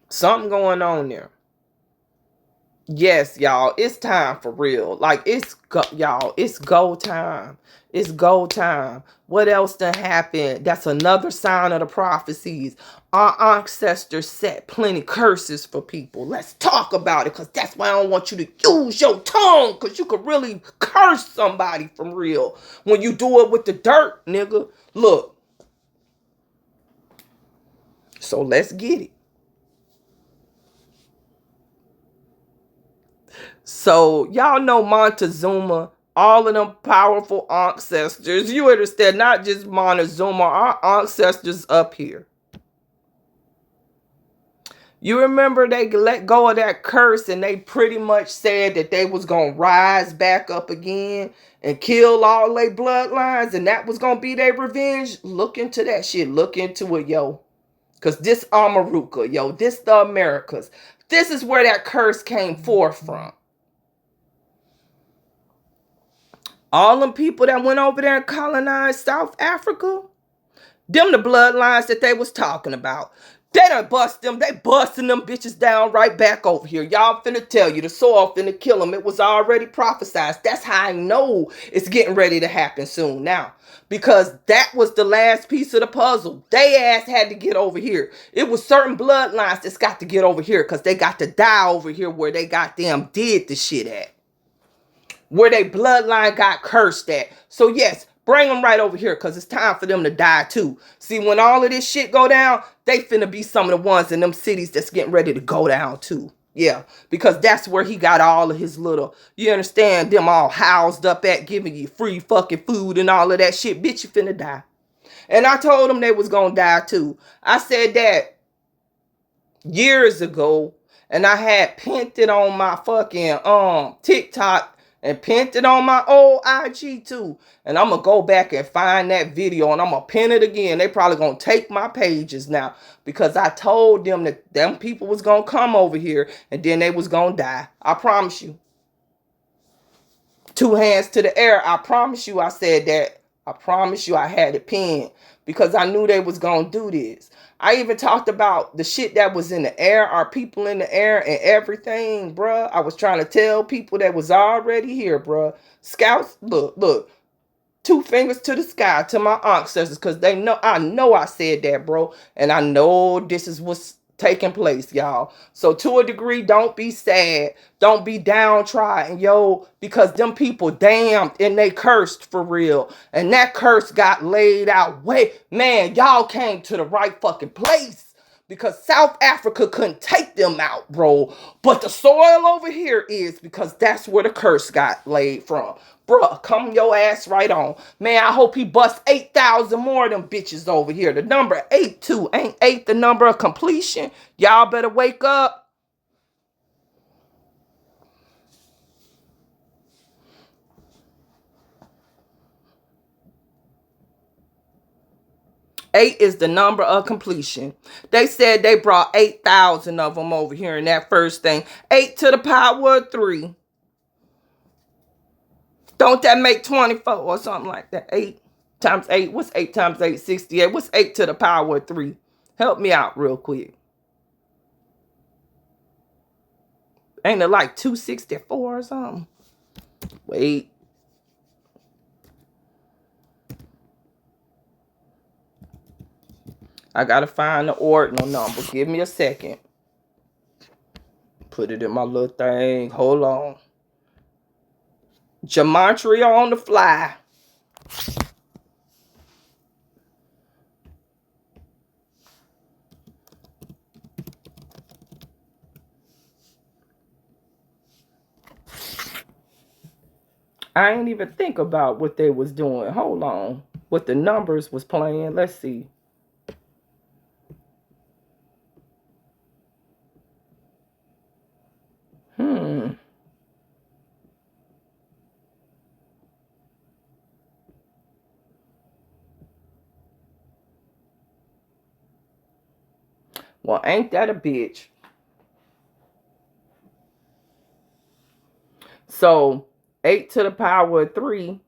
something going on there. Yes, y'all, it's time for real. Like, y'all, it's go time. It's go time. What else done happened? That's another sign of the prophecies. Our ancestors set plenty curses for people. Let's talk about it, because that's why I don't want you to use your tongue, because you could really curse somebody from real when you do it with the dirt, nigga. Look. So let's get it. So y'all know Montezuma, all of them powerful ancestors. You understand? Not just Montezuma, our ancestors up here. You remember they let go of that curse and they pretty much said that they was going to rise back up again and kill all their bloodlines, and that was going to be their revenge? Look into that shit. Look into it, yo. Because this Amaruka, yo, this the Americas. This is where that curse came forth from. All them people that went over there and colonized South Africa, them the bloodlines that they was talking about. They done bust them. They busting them bitches down right back over here. Y'all finna tell you the soil finna kill them. It was already prophesied. That's how I know it's getting ready to happen soon now. Because that was the last piece of the puzzle. They ass had to get over here. It was certain bloodlines that's got to get over here because they got to die over here where they goddamn did the shit at. Where they bloodline got cursed at. So yes, bring them right over here because it's time for them to die too. See, when all of this shit go down, they finna be some of the ones in them cities that's getting ready to go down too. Yeah, because that's where he got all of his little, you understand, them all housed up at, giving you free fucking food and all of that shit. Bitch, you finna die. And I told them they was gonna die too. I said that years ago, and I had pinned it on my fucking TikTok and pinned it on my old IG too. And I'm gonna go back and find that video and I'm gonna pin it again. They probably gonna take my pages now because I told them that them people was gonna come over here and then they was gonna die. I promise you. 2 hands to the air. I promise you I said that. I promise you I had it pinned because I knew they was gonna do this. I even talked about the shit that was in the air, our people in the air and everything, bruh. I was trying to tell people that was already here, bruh. Scouts, look. 2 fingers to the sky to my ancestors because they know I said that, bro. And I know this is what's taking place, y'all. So to a degree, don't be sad. Don't be downtrodden, yo, because them people damned and they cursed for real. And that curse got laid out way. Man, y'all came to the right fucking place. Because South Africa couldn't take them out, bro. But the soil over here is because that's where the curse got laid from. Bruh, come your ass right on. Man, I hope he busts 8,000 more of them bitches over here. The number 8 too. Ain't 8 the number of completion? Y'all better wake up. Eight is the number of completion. They said they brought 8,000 of them over here in that first thing. 8 to the power of 3. Don't that make 24 or something like that? 8 times 8. What's 8 times 8? 68. What's 8 to the power of 3? Help me out real quick. Ain't it like 264 or something? Wait. I gotta find the ordinal number. Give me a second. Put it in my little thing. Hold on. Gematria on the fly. I ain't even think about what they was doing. Hold on. What the numbers was playing. Let's see. Well, ain't that a bitch? So 8 to the power of 3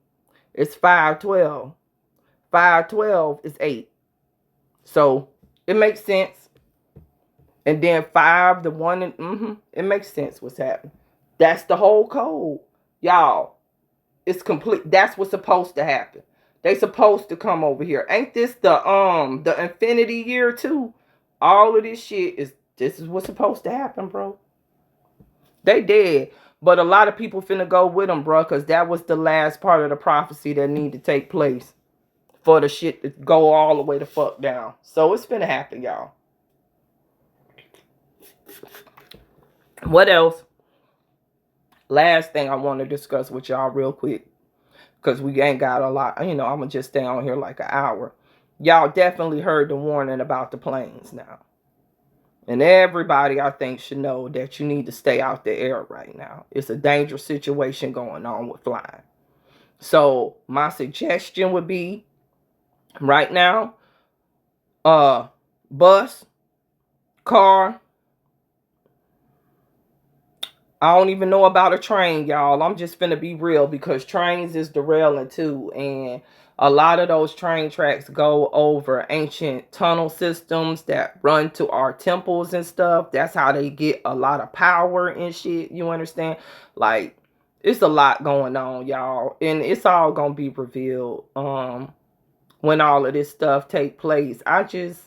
is 512. 512 is 8. So it makes sense. And then 5, the 1, and it makes sense what's happening. That's the whole code. Y'all, it's complete. That's what's supposed to happen. They supposed to come over here. Ain't this the infinity year too? All of this shit this is what's supposed to happen, bro. They dead. But a lot of people finna go with them, bro, because that was the last part of the prophecy that need to take place for the shit to go all the way the fuck down. So it's finna happen, y'all. What else? Last thing I want to discuss with y'all real quick, because we ain't got a lot. You know, I'm going to just stay on here like an hour. Y'all definitely heard the warning about the planes now. And everybody, I think, should know that you need to stay out the air right now. It's a dangerous situation going on with flying. So my suggestion would be, right now, bus, car, I don't even know about a train, y'all. I'm just finna be real because trains is derailing too. And a lot of those train tracks go over ancient tunnel systems that run to our temples and stuff. That's how they get a lot of power and shit. You understand? Like, it's a lot going on, y'all. And it's all gonna be revealed when all of this stuff take place. I just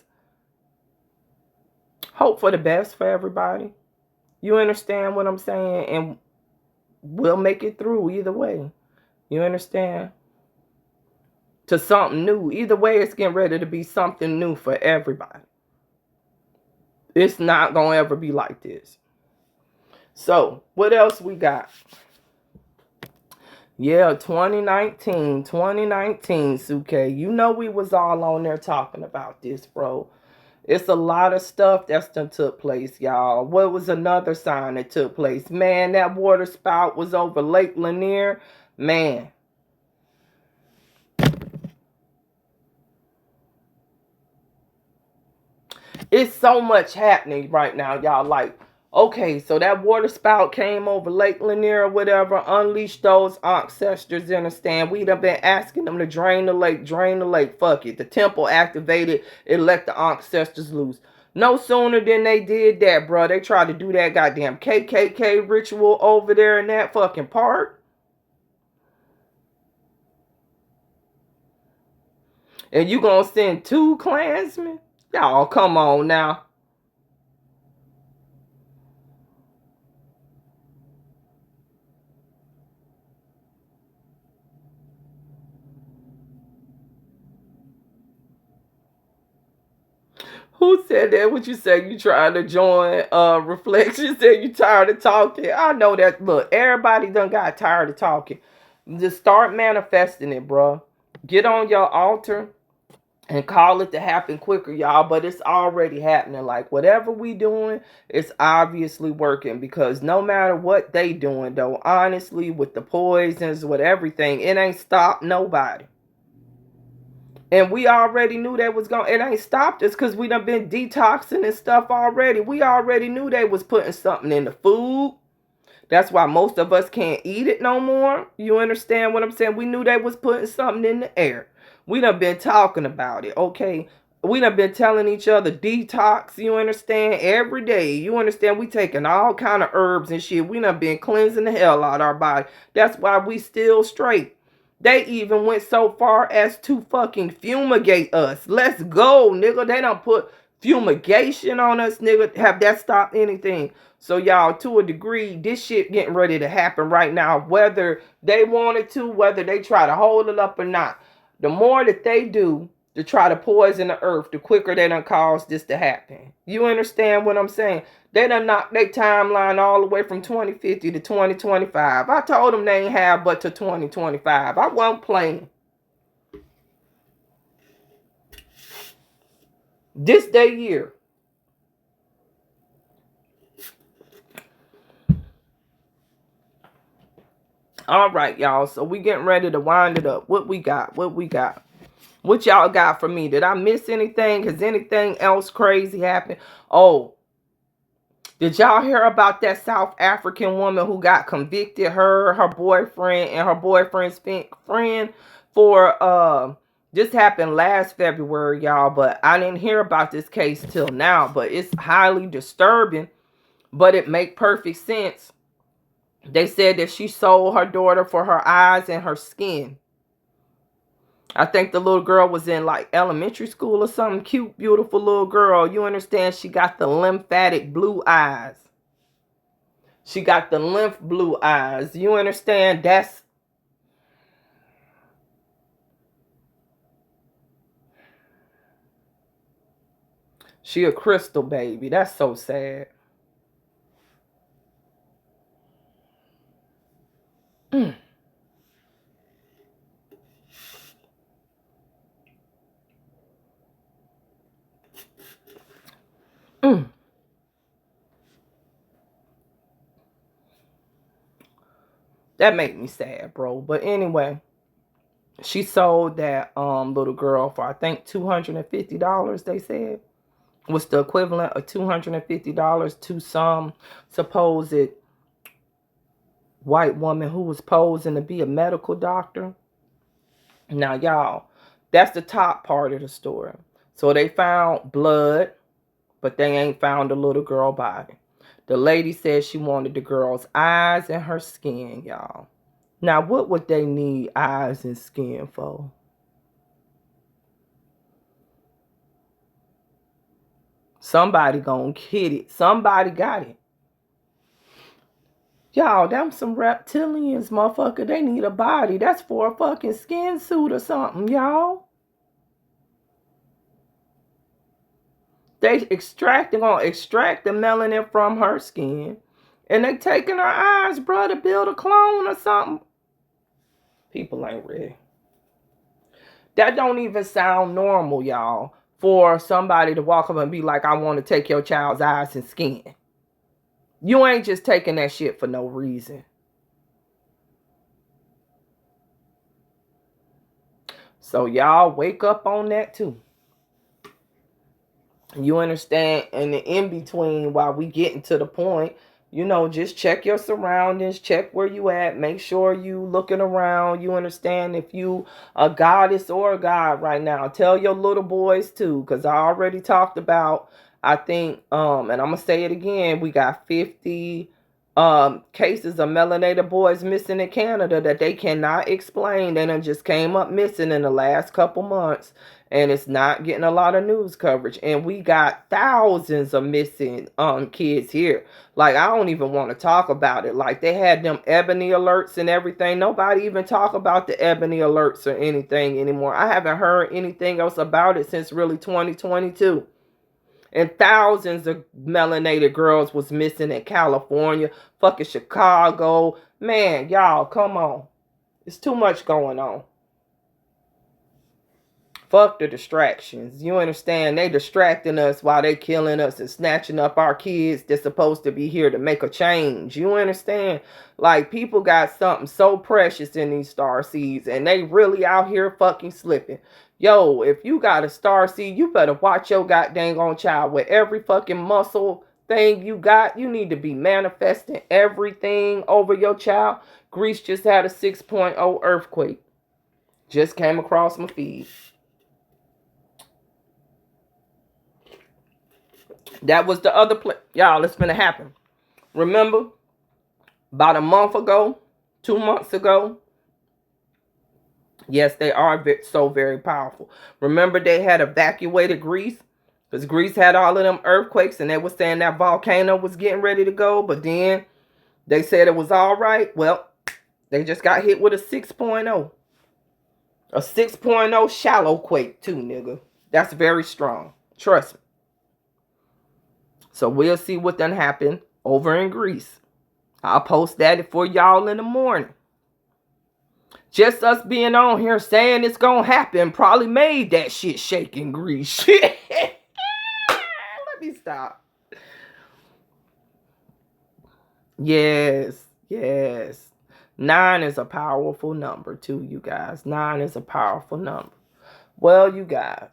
hope for the best for everybody. You understand what I'm saying? And we'll make it through either way. You understand? To something new. Either way, it's getting ready to be something new for everybody. It's not going to ever be like this. So, what else we got? Yeah, 2019, Suke. You know we was all on there talking about this, bro. It's a lot of stuff that's done took place, y'all. What was another sign that took place? Man, that water spout was over Lake Lanier. Man. It's so much happening right now, y'all. Like, okay, so that water spout came over Lake Lanier or whatever, unleashed those ancestors, you understand? We'd have been asking them to drain the lake, fuck it. The temple activated, it let the ancestors loose. No sooner than they did that, bro. They tried to do that goddamn KKK ritual over there in that fucking park. And you gonna send 2 Klansmen? Y'all, come on now. Who said that? What you say? You trying to join Reflections? Said you tired of talking? I know that. Look, everybody done got tired of talking. Just start manifesting it, bro. Get on your altar and call it to happen quicker, y'all. But it's already happening. Like, whatever we doing, it's obviously working. Because no matter what they doing, though, honestly, with the poisons, with everything, it ain't stopped nobody. And we already knew that was going. It ain't stopped us because we done been detoxing and stuff already. We already knew they was putting something in the food. That's why most of us can't eat it no more. You understand what I'm saying? We knew they was putting something in the air. We done been talking about it, okay? We done been telling each other detox, you understand? Every day, you understand? We taking all kind of herbs and shit. We done been cleansing the hell out of our body. That's why we still straight. They even went so far as to fucking fumigate us. Let's go, nigga. They done put fumigation on us, nigga. Have that stopped anything? So, y'all, to a degree, this shit getting ready to happen right now. Whether they wanted to, whether they try to hold it up or not. The more that they do to try to poison the earth, the quicker they done cause this to happen. You understand what I'm saying? They done knocked their timeline all the way from 2050 to 2025. I told them they ain't have but to 2025. I wasn't playing. This day year. All right, y'all. So we getting ready to wind it up. What we got? What we got? What y'all got for me? Did I miss anything? Has anything else crazy happened? Oh, did y'all hear about that South African woman who got convicted? Her boyfriend, and her boyfriend's friend for this happened last February, y'all, but I didn't hear about this case till now. But it's highly disturbing, but it make perfect sense. They said that she sold her daughter for her eyes and her skin. I think the little girl was in like elementary school or something. Cute, beautiful little girl. You understand? She got the lymphatic blue eyes. She got the lymph blue eyes. You understand? That's... She a crystal baby. That's so sad. Mm. Mm. That made me sad, bro. But anyway, she sold that little girl for I think $250, they said. Was the equivalent of $250 to some supposed white woman who was posing to be a medical doctor. Now, y'all, that's the top part of the story. So they found blood, but they ain't found the little girl body. The lady said she wanted the girl's eyes and her skin, y'all. Now, what would they need eyes and skin for? Somebody gonna hit it. Somebody got it. Y'all, them some reptilians, motherfucker. They need a body. That's for a fucking skin suit or something, y'all. They gonna extract the melanin from her skin. And they taking her eyes, bro, to build a clone or something. People ain't ready. That don't even sound normal, y'all. For somebody to walk up and be like, I want to take your child's eyes and skin. You ain't just taking that shit for no reason. So y'all wake up on that too. You understand? And the in-between, while we getting to the point, you know, just check your surroundings, check where you at, make sure you looking around. You understand? If you a goddess or a god right now, tell your little boys too, because I already talked about, I think, and I'm gonna say it again, we got 50 cases of melanated boys missing in Canada that they cannot explain. They done just came up missing in the last couple months. And it's not getting a lot of news coverage. And we got thousands of missing kids here. Like, I don't even want to talk about it. Like, they had them ebony alerts and everything. Nobody even talk about the ebony alerts or anything anymore. I haven't heard anything else about it since really 2022. And thousands of melanated girls was missing in California, fucking Chicago. Man, y'all, come on. It's too much going on. Fuck the distractions. You understand? They distracting us while they killing us and snatching up our kids that's supposed to be here to make a change. You understand? Like, people got something so precious in these star seeds and they really out here fucking slipping. Yo, if you got a star seed, you better watch your goddamn on child. With every fucking muscle thing you got, you need to be manifesting everything over your child. Greece just had a 6.0 earthquake. Just came across my feed. That was the other place. Y'all, it's gonna happen. Remember, about a month ago, 2 months ago, yes, they are so very powerful. Remember, they had evacuated Greece because Greece had all of them earthquakes and they were saying that volcano was getting ready to go. But then they said it was all right. Well, they just got hit with a 6.0. A 6.0 shallow quake too, nigga. That's very strong. Trust me. So we'll see what done happened over in Greece. I'll post that for y'all in the morning. Just us being on here saying it's gonna happen probably made that shit shake in Greece. Let me stop. Yes, yes. 9 is a powerful number too, you guys. 9 is a powerful number. Well, you guys,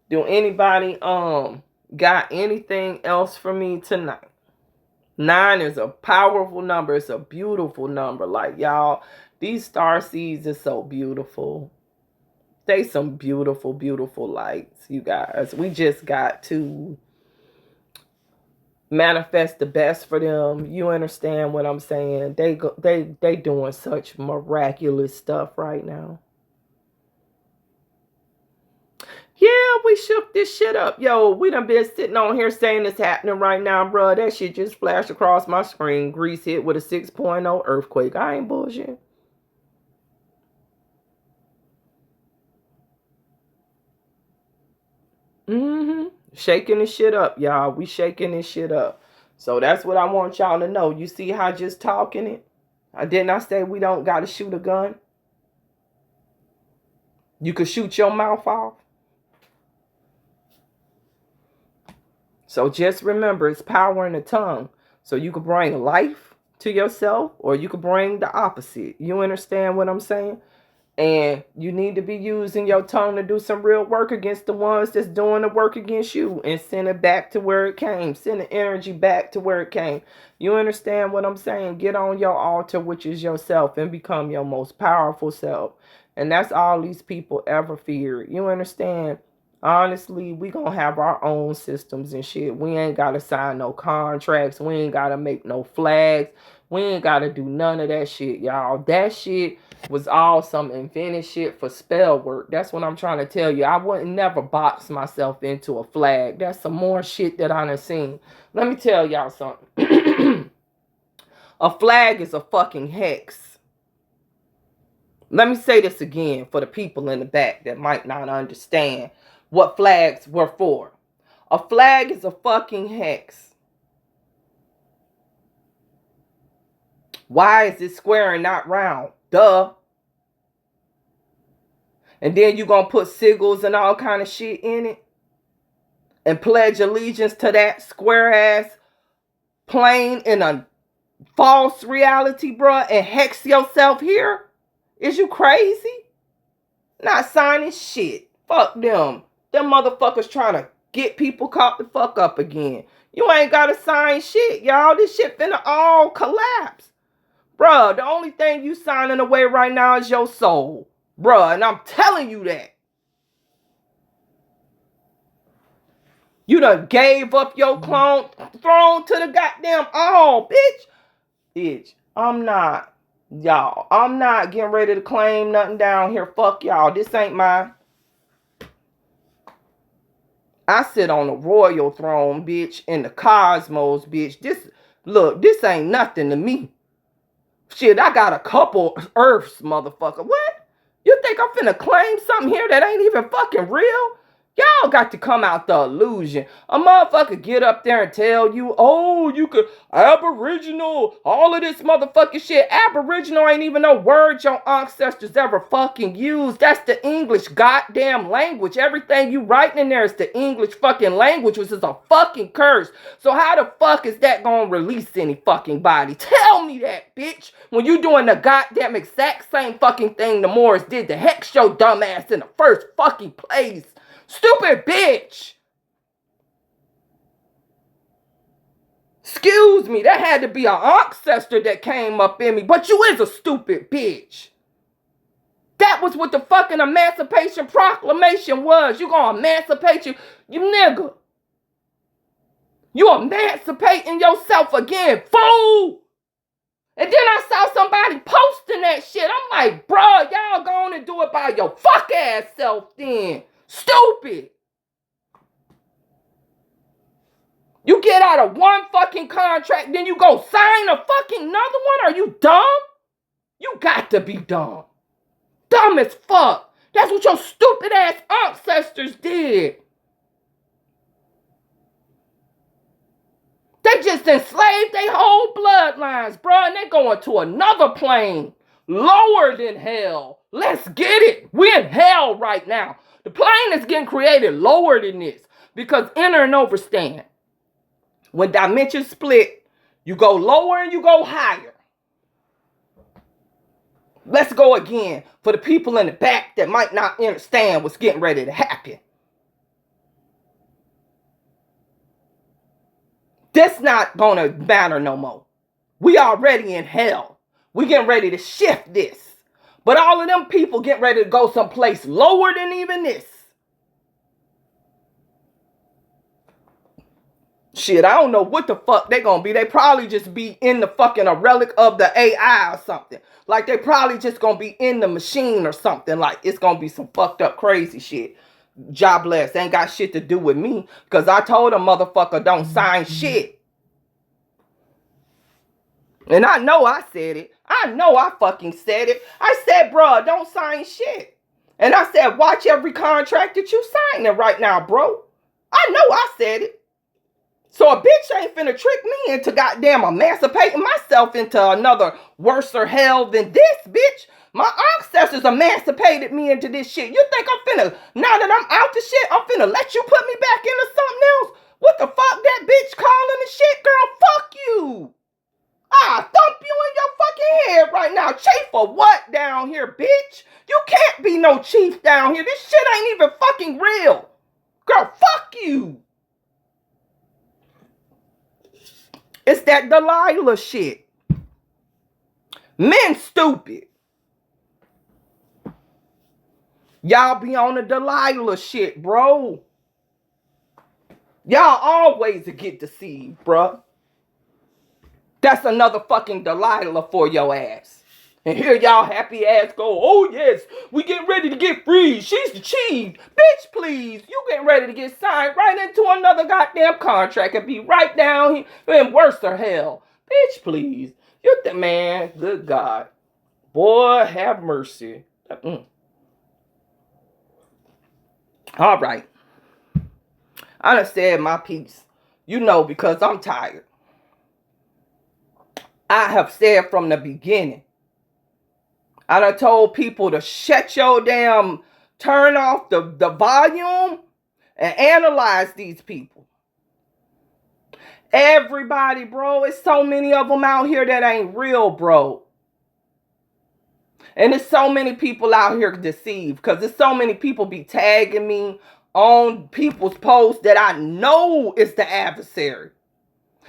do anybody got anything else for me tonight? 9 is a powerful number. It's a beautiful number. Like, y'all, these star seeds are so beautiful. They some beautiful, beautiful lights, you guys. We just got to manifest the best for them. You understand what I'm saying? They doing such miraculous stuff right now. Yeah, we shook this shit up. Yo, we done been sitting on here saying it's happening right now, bro. That shit just flashed across my screen. Greece hit with a 6.0 earthquake. I ain't bullshit. Shaking this shit up, y'all. We shaking this shit up. So that's what I want y'all to know. You see how just talking it? I did not say we don't got to shoot a gun. You could shoot your mouth off. So just remember, it's power in the tongue. So you could bring life to yourself or you could bring the opposite. You understand what I'm saying? And you need to be using your tongue to do some real work against the ones that's doing the work against you, and send it back to where it came. Send the energy back to where it came. You understand what I'm saying? Get on your altar, which is yourself, and become your most powerful self. And that's all these people ever feared. You understand? Honestly, we gonna have our own systems and shit. We ain't gotta sign no contracts. We ain't gotta make no flags. We ain't gotta do none of that shit, y'all. That shit was all some invented shit for spell work. That's what I'm trying to tell you. I wouldn't never box myself into a flag. That's some more shit that I done seen. Let me tell y'all something. A flag is a fucking hex. Let me say this again for the people in the back that might not understand what flags were for. A flag is a fucking hex. Why is it square and not round? Duh. And then you gonna put sigils and all kind of shit in it and pledge allegiance to that square ass plane in a false reality, bruh, and hex yourself here? Is you crazy? Not signing shit. Fuck them. Them motherfuckers trying to get people caught the fuck up again. You ain't gotta sign shit, y'all. This shit finna all collapse. Bruh, the only thing you signing away right now is your soul. Bruh, and I'm telling you that. You done gave up your throne to the goddamn bitch. I'm not, y'all. I'm not getting ready to claim nothing down here. Fuck y'all. This ain't mine. I sit on a royal throne, bitch, in the cosmos, bitch. This ain't nothing to me. Shit, I got a couple Earths, motherfucker. What? You think I'm finna claim something here that ain't even fucking real? Y'all got to come out the illusion. A motherfucker get up there and tell you, oh, you could Aboriginal, all of this motherfucking shit. Aboriginal ain't even no word your ancestors ever fucking used. That's the English goddamn language. Everything you writing in there is the English fucking language, which is a fucking curse. So how the fuck is that gonna release any fucking body? Tell me that, bitch. When you doing the goddamn exact same fucking thing the Moors did to hex your dumb ass in the first fucking place. Stupid bitch. Excuse me, that had to be an ancestor that came up in me, but you is a stupid bitch. That was what the fucking Emancipation Proclamation was. You gonna emancipate you nigga. You emancipating yourself again, fool. And then I saw somebody posting that shit. I'm like, bro, y'all go on and do it by your fuck ass self then. Stupid. You get out of one fucking contract, then you go sign a fucking another one? Are you dumb? You got to be dumb. Dumb as fuck. That's what your stupid ass ancestors did. They just enslaved their whole bloodlines, bro, and they going to another plane. Lower than hell. Let's get it. We're in hell right now. The plane is getting created lower than this. Because enter and overstand. When dimensions split, you go lower and you go higher. Let's go again for the people in the back that might not understand what's getting ready to happen. This not gonna matter no more. We already in hell. We getting ready to shift this. But all of them people getting ready to go someplace lower than even this. Shit, I don't know what the fuck they gonna be. They probably just be in the fucking a relic of the AI or something. Like they probably just gonna be in the machine or something. Like it's gonna be some fucked up crazy shit. Jobless. Ain't got shit to do with me. Cause I told a motherfucker don't sign shit. And I know I said it. I know I fucking said it. I said, bruh, don't sign shit. And I said, watch every contract that you signing right now, bro. I know I said it. So a bitch ain't finna trick me into goddamn emancipating myself into another worser hell than this, bitch. My ancestors emancipated me into this shit. You think I'm finna, now that I'm out the shit, I'm finna let you put me back into something else? What the fuck that bitch calling the shit, girl? Fuck you. Thump you in your fucking head right right now. Chief for what down here, bitch? You can't be no chief down here. This shit ain't even fucking real. Girl, fuck you. It's that Delilah shit. Men stupid. Y'all be on the Delilah shit, bro. Y'all always get deceived, bro. That's another fucking Delilah for your ass. And here y'all happy ass go, oh yes, we getting ready to get free. She's the chief. Bitch, please. You getting ready to get signed right into another goddamn contract and be right down here in worse or hell. Bitch, please. You're the man. Good God. Boy, have mercy. All right. I done said my piece. You know, because I'm tired. I have said from the beginning. I done told people to shut your damn, turn off the volume and analyze these people. Everybody, bro, it's so many of them out here that ain't real, bro. And there's so many people out here deceived because there's so many people be tagging me on people's posts that I know is the adversary.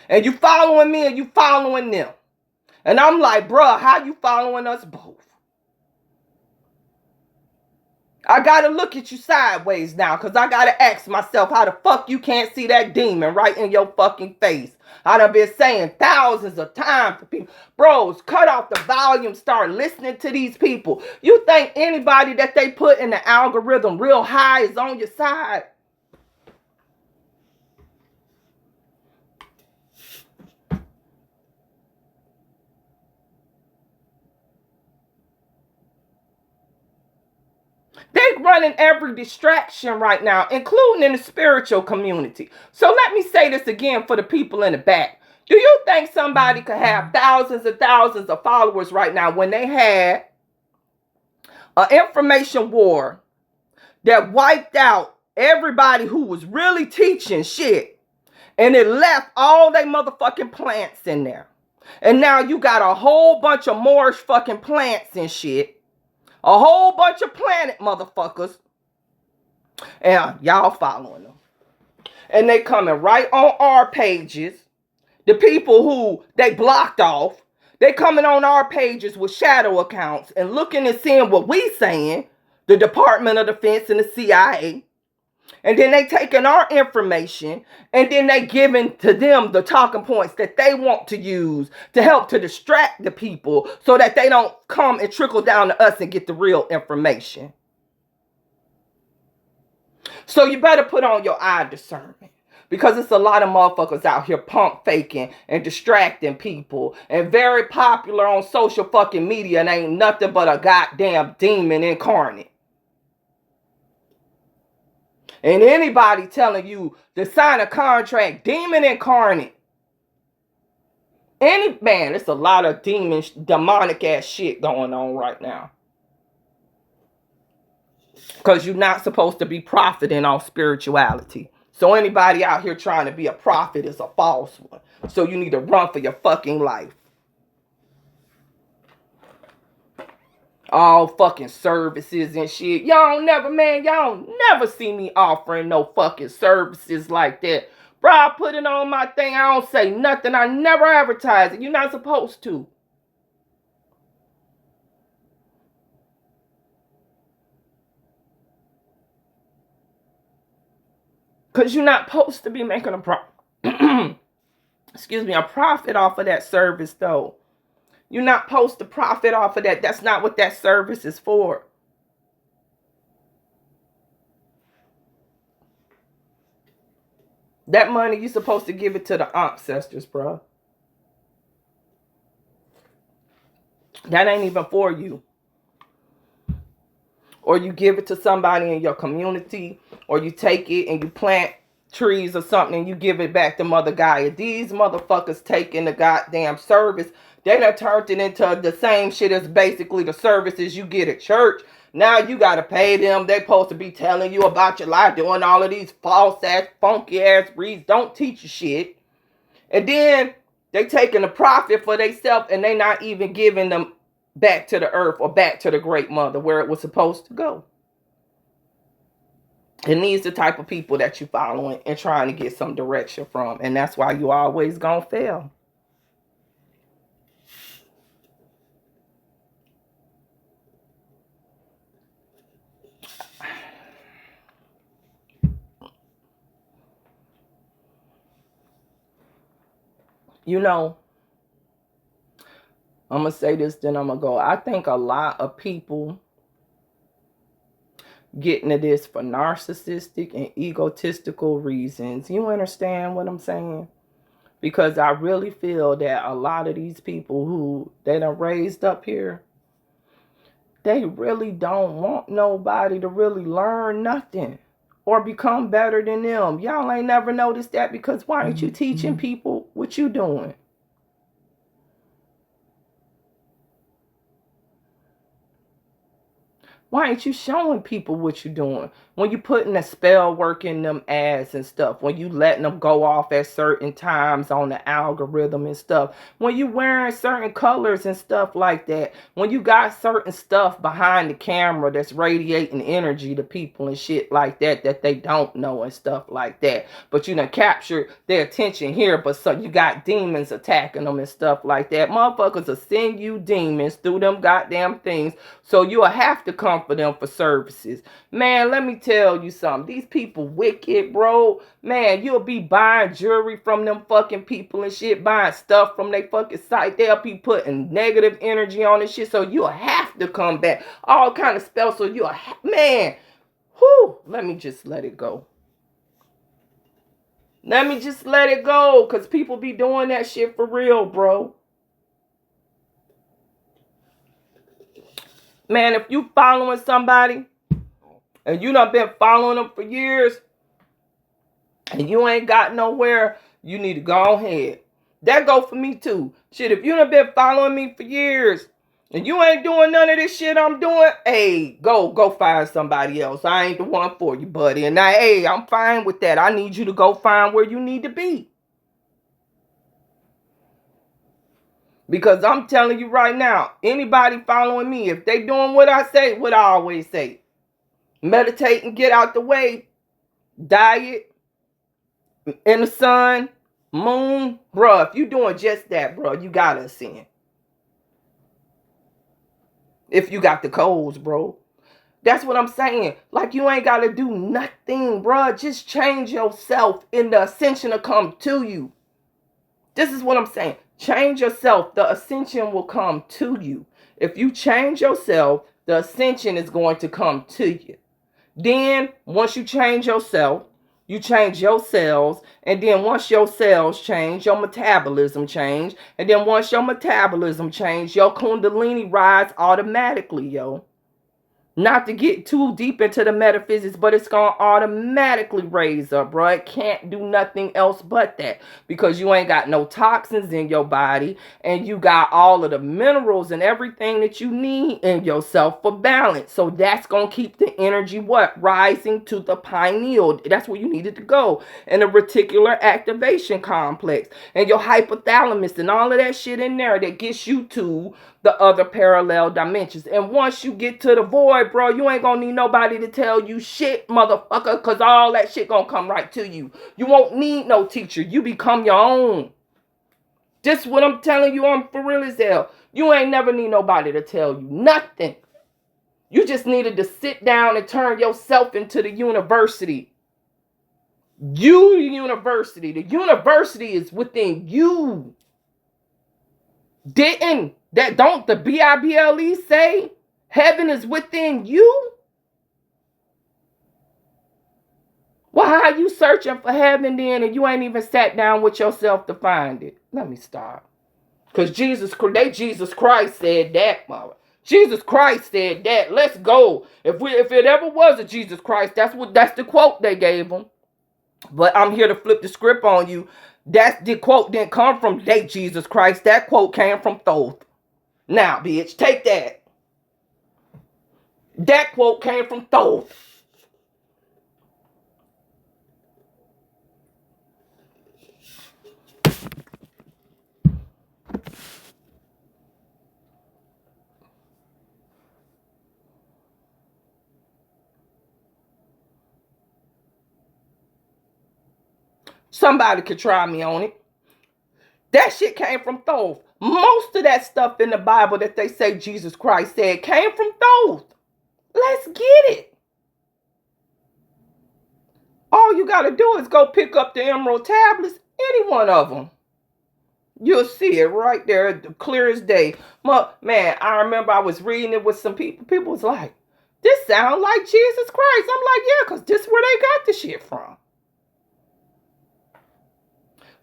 And you following me and you following them. And I'm like, bruh, how you following us both? I gotta look at you sideways now because I gotta ask myself how the fuck you can't see that demon right in your fucking face. I done been saying thousands of times to people, bros, cut off the volume, start listening to these people. You think anybody that they put in the algorithm real high is on your side? They're running every distraction right now, including in the spiritual community. So let me say this again for the people in the back. Do you think somebody could have thousands and thousands of followers right now when they had an information war that wiped out everybody who was really teaching shit and it left all they motherfucking plants in there? And now you got a whole bunch of Moorish fucking plants and shit. A whole bunch of planet motherfuckers. And y'all following them. And they coming right on our pages. The people who they blocked off. They coming on our pages with shadow accounts and looking and seeing what we saying. The Department of Defense and the CIA. And then they taking our information and then they giving to them the talking points that they want to use to help to distract the people so that they don't come and trickle down to us and get the real information. So you better put on your eye discernment because it's a lot of motherfuckers out here pump faking and distracting people and very popular on social fucking media and ain't nothing but a goddamn demon incarnate. And anybody telling you to sign a contract, demon incarnate. Man, it's a lot of demonic ass shit going on right now. Because you're not supposed to be profiting off spirituality. So anybody out here trying to be a prophet is a false one. So you need to run for your fucking life. All fucking services and shit. Y'all never see me offering no fucking services like that. Bro, I put it on my thing. I don't say nothing. I never advertise it. You're not supposed to. Because you're not supposed to be making a profit off of that service, though. You're not supposed to profit off of that. That's not what that service is for. That money, you're supposed to give it to the ancestors, bro. That ain't even for you. Or you give it to somebody in your community, or you take it and you plant trees or something and you give it back to Mother Gaia. These motherfuckers taking the goddamn service. They done turned it into the same shit as basically the services you get at church. Now you got to pay them. They supposed to be telling you about your life, doing all of these false ass, funky ass reads. Don't teach you shit. And then they taking the profit for themselves and they not even giving them back to the earth or back to the great mother where it was supposed to go. And these the type of people that you following and trying to get some direction from. And that's why you always gonna fail. You know, I'm gonna say this, then I'm gonna go. I think a lot of people get into this for narcissistic and egotistical reasons. You understand what I'm saying? Because I really feel that a lot of these people who they done raised up here, they really don't want nobody to really learn nothing or become better than them. Y'all ain't never noticed that, because why aren't you teaching people what you doing? Why ain't you showing people what you're doing? When you putting a spell work in them ads and stuff, when you letting them go off at certain times on the algorithm and stuff, when you wearing certain colors and stuff like that, when you got certain stuff behind the camera that's radiating energy to people and shit like that that they don't know and stuff like that, but you done captured their attention here, but so you got demons attacking them and stuff like that. Motherfuckers will send you demons through them goddamn things, so you'll have to come for them for services. Man, let me tell you something. These people wicked, bro. Man, you'll be buying jewelry from them fucking people and shit, buying stuff from their fucking site. They'll be putting negative energy on this shit, so you'll have to come back. All kind of spells, so you'll man, whew, let me just let it go. Let me just let it go, because people be doing that shit for real, bro. Man, if you following somebody and you done been following them for years and you ain't got nowhere, you need to go ahead. That go for me too. Shit, if you done been following me for years and you ain't doing none of this shit I'm doing, hey, go find somebody else. I ain't the one for you, buddy. And now, hey, I'm fine with that. I need you to go find where you need to be. Because I'm telling you right now, anybody following me, if they doing what I say, what I always say, meditate and get out the way, diet, in the sun, moon, bruh, if you doing just that, bruh, you got to ascend. If you got the codes, bro. That's what I'm saying. Like, you ain't got to do nothing, bruh. Just change yourself and the ascension will come to you. This is what I'm saying. Change yourself. The ascension will come to you. If you change yourself, the ascension is going to come to you. Then, once you change yourself, you change your cells. And then once your cells change, your metabolism change. And then once your metabolism change, your kundalini rise automatically, yo. Not to get too deep into the metaphysics, but it's going to automatically raise up, bro. It can't do nothing else but that, because you ain't got no toxins in your body, and you got all of the minerals and everything that you need in yourself for balance. So that's going to keep the energy, what? Rising to the pineal. That's where you needed to go. And the reticular activation complex and your hypothalamus and all of that shit in there that gets you to the other parallel dimensions. And once you get to the void, bro, you ain't gonna need nobody to tell you shit, motherfucker, because all that shit gonna come right to you. You won't need no teacher. You become your own. Just what I'm telling you, I'm for real as hell. You ain't never need nobody to tell you nothing. You just needed to sit down and turn yourself into the university. You, the university. The university is within you. Don't the Bible say heaven is within you? Well, how are you searching for heaven then, and you ain't even sat down with yourself to find it? Let me stop. Because Jesus Christ said that, mother. Jesus Christ said that. Let's go. If it ever was a Jesus Christ, that's the quote they gave him. But I'm here to flip the script on you. The quote didn't come from Jesus Christ. That quote came from Thoth. Now, bitch, take that. That quote came from Thoth. Somebody could try me on it. That shit came from Thoth. Most of that stuff in the Bible that they say Jesus Christ said came from Thoth. Let's get it. All you got to do is go pick up the emerald tablets, any one of them. You'll see it right there, clear as day. Man, I remember I was reading it with some people. People was like, this sounds like Jesus Christ. I'm like, yeah, because this is where they got the shit from.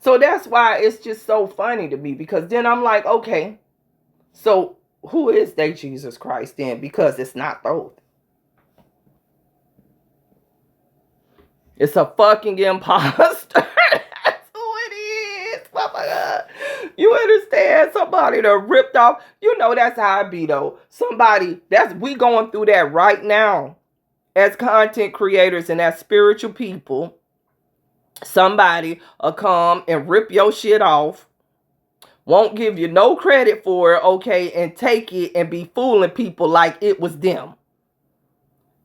So that's why it's just so funny to me, because then I'm like, okay, so who is they Jesus Christ then? Because it's not Thoth. It's a fucking imposter. That's who it is. Oh my God. You understand? Somebody that ripped off. You know that's how it be though. Somebody, we going through that right now as content creators and as spiritual people. Somebody will come and rip your shit off. Won't give you no credit for it, okay, and take it and be fooling people like it was them.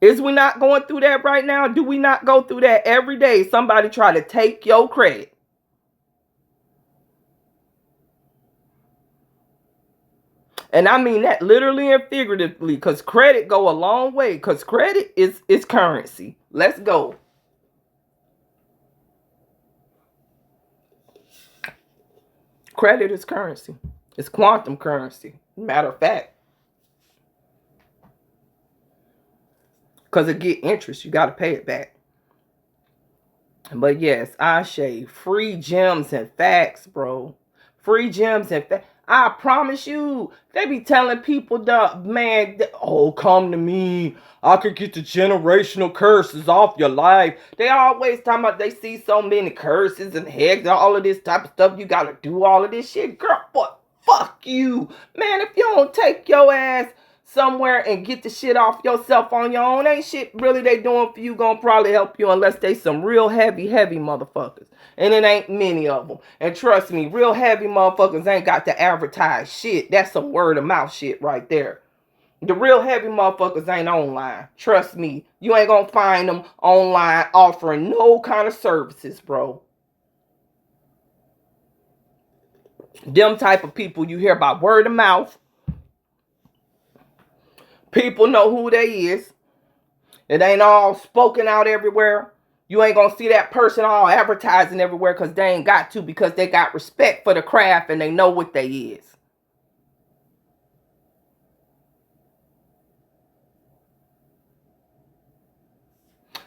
Is we not going through that right now? Do we not go through that every day? Somebody try to take your credit. And I mean that literally and figuratively, because credit go a long way, because credit is currency. Let's go. Credit is currency. It's quantum currency. Matter of fact. Because it get interest. You got to pay it back. But yes, Ashe, free gems and facts, bro. Free gems and facts. I promise you, they be telling people, man, oh, come to me. I could get the generational curses off your life. They always talking about they see so many curses and hex, all of this type of stuff. You got to do all of this shit. Girl, boy, fuck you. Man, if you don't take your ass somewhere and get the shit off yourself on your own, ain't shit really they doing for you gonna probably help you unless they some real heavy motherfuckers. And it ain't many of them. And trust me, real heavy motherfuckers ain't got to advertise shit. That's some word of mouth shit right there. The real heavy motherfuckers ain't online. Trust me, you ain't gonna find them online offering no kind of services, bro. Them type of people you hear about word of mouth. People know who they is. It ain't all spoken out everywhere. You ain't gonna see that person all advertising everywhere because they ain't got to, because they got respect for the craft and they know what they is.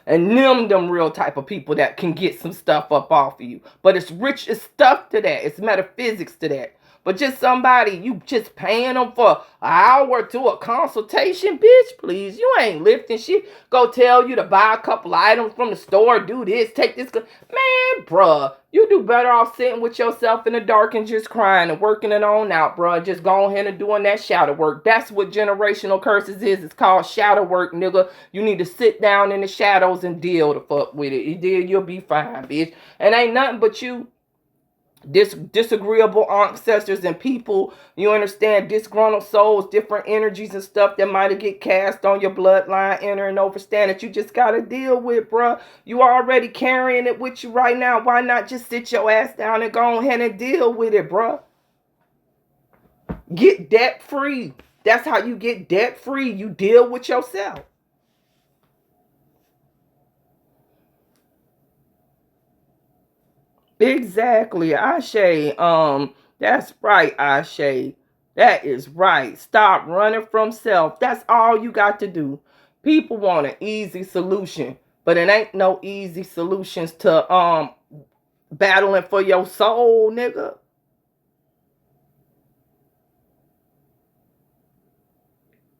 And them real type of people that can get some stuff up off of you. But it's rich, it's stuff to that. It's metaphysics to that. But just somebody, you just paying them for an hour to a consultation, bitch, please. You ain't lifting shit. Go tell you to buy a couple items from the store, do this, take this. Man, bruh, you do better off sitting with yourself in the dark and just crying and working it on out, bruh. Just go ahead and doing that shadow work. That's what generational curses is. It's called shadow work, nigga. You need to sit down in the shadows and deal the fuck with it. You did, you'll be fine, bitch. And ain't nothing but you. Disagreeable ancestors and people, you understand, disgruntled souls, different energies and stuff that might get cast on your bloodline, enter and overstand that you just got to deal with, bruh. You already carrying it with you right now. Why not just sit your ass down and go ahead and deal with it, bruh? Get debt free. That's how you get debt free. You deal with yourself. Exactly, Ashe. That's right, Ashe. That is right. Stop running from self. That's all you got to do. People want an easy solution, but it ain't no easy solutions to battling for your soul, nigga.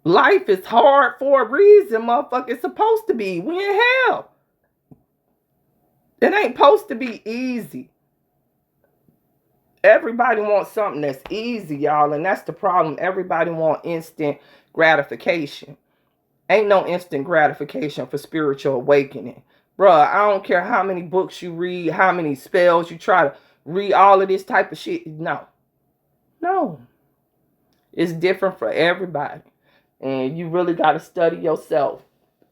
Life is hard for a reason, motherfucker. It's supposed to be. We in hell. It ain't supposed to be easy. Everybody wants something that's easy, y'all, and that's the problem. Everybody wants instant gratification. Ain't no instant gratification for spiritual awakening. Bruh, I don't care how many books you read, how many spells you try to read, all of this type of shit. No. No. It's different for everybody. And you really got to study yourself.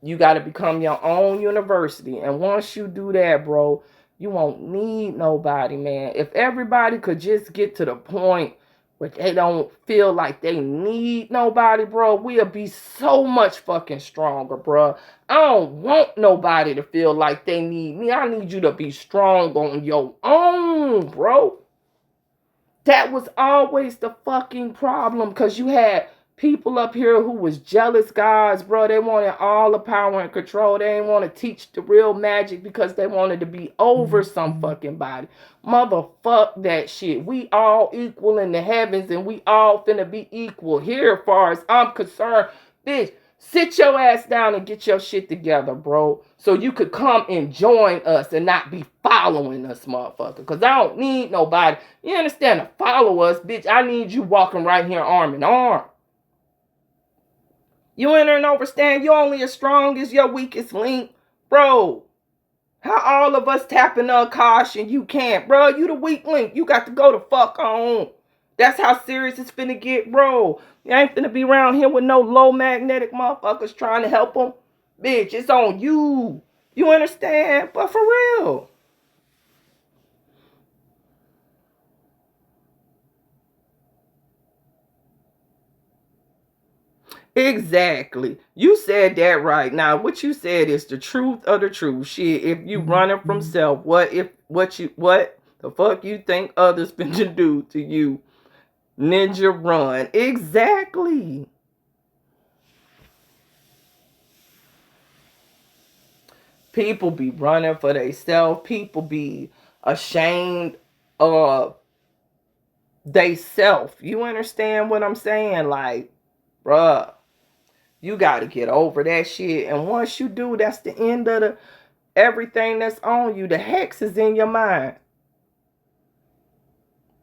You got to become your own university. And once you do that, bro, You won't need nobody, man. If everybody could just get to the point where they don't feel like they need nobody, bro, we'll be so much fucking stronger, bro. I don't want nobody to feel like they need me. I need you to be strong on your own, bro. That was always the fucking problem, because you had people up here who was jealous guys, bro. They wanted all the power and control. They didn't want to teach the real magic because they wanted to be over some fucking body. Motherfuck that shit. We all equal in the heavens, and we all finna be equal here as far as I'm concerned. Bitch, sit your ass down and get your shit together, bro. So you could come and join us and not be following us, motherfucker. Because I don't need nobody. You understand? To follow us, bitch. I need you walking right here arm in arm. You enter and understand you're only as strong as your weakest link, bro. How all of us tapping on caution, you can't, bro. You the weak link. You got to go the fuck on. That's how serious it's finna get, bro. You ain't finna be around here with no low magnetic motherfuckers trying to help them. Bitch, it's on you. You understand? But for real. Exactly. You said that right. Now, what you said is the truth of the truth. Shit, if you running from self, what the fuck you think others finna do to you? Ninja run. Exactly. People be running for themselves. People be ashamed of they self. You understand what I'm saying? Like, bruh, you got to get over that shit. And once you do, that's the end of the everything that's on you. The hex is in your mind.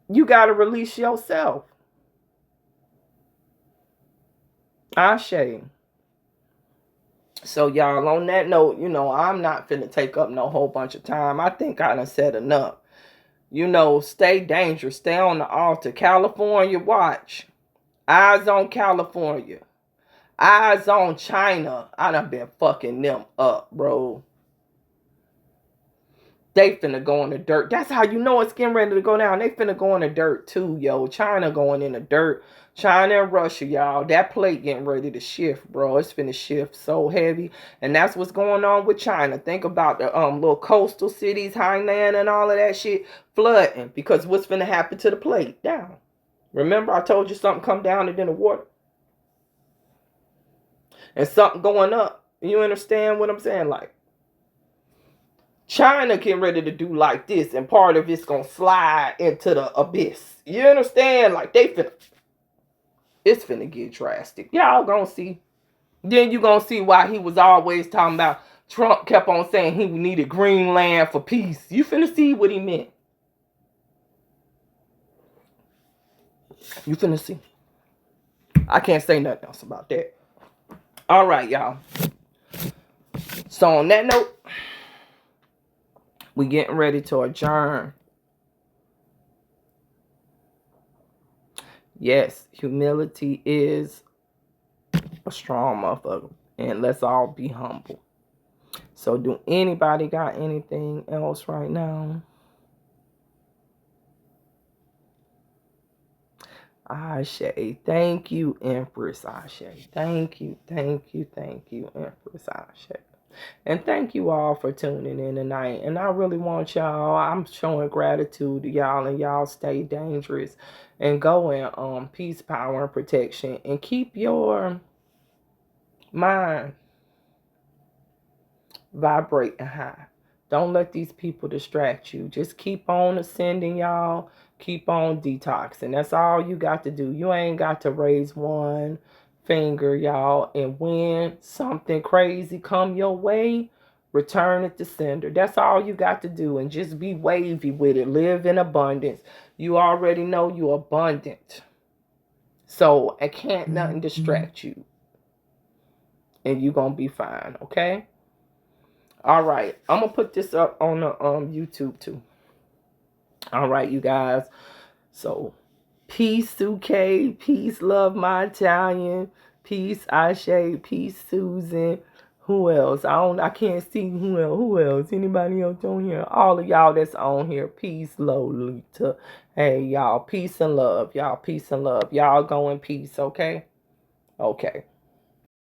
You got to release yourself. Ashe. So, y'all, on that note, I'm not finna take up no whole bunch of time. I think I done said enough. Stay dangerous. Stay on the altar. California, watch. Eyes on California. Eyes on China. I done been fucking them up, bro. They finna go in the dirt. That's how you know it's getting ready to go down. They finna go in the dirt too, yo. China going in the dirt. China and Russia, y'all. That plate getting ready to shift, bro. It's finna shift so heavy. And that's what's going on with China. Think about the little coastal cities, Hainan and all of that shit flooding. Because what's finna happen to the plate? Down. Remember I told you something come down and then the water? And something going up. You understand what I'm saying? Like, China getting ready to do like this, and part of it's gonna slide into the abyss. You understand? Like it's finna get drastic. Y'all gonna see. Then you gonna see why he was always talking about. Trump kept on saying he needed Greenland for peace. You finna see what he meant. You finna see. I can't say nothing else about that. All right, y'all. So on that note, we getting ready to adjourn. Yes, humility is a strong motherfucker. And let's all be humble. So do anybody got anything else right now? Ashe. Thank you, Empress Ashe. Thank you, Empress Ashe. And thank you all for tuning in tonight. And I really want y'all, I'm showing gratitude to y'all, and y'all stay dangerous and go in peace, power, and protection. And keep your mind vibrating high. Don't let these people distract you. Just keep on ascending, y'all. Keep on detoxing. That's all you got to do. You ain't got to raise one finger, y'all. And when something crazy come your way, return it to sender. That's all you got to do. And just be wavy with it. Live in abundance. You already know you're abundant. So I can't nothing distract you. And you're going to be fine, okay? All right. I'm going to put this up on the YouTube too. All right, you guys. So, peace, Suke. Peace, love my Italian. Peace, Ashe. Peace, Susan. Who else? I can't see who else. Who else? Anybody else on here? All of y'all that's on here. Peace, Lolita. Hey, y'all. Peace and love. Y'all, peace and love. Y'all go in peace, okay? Okay.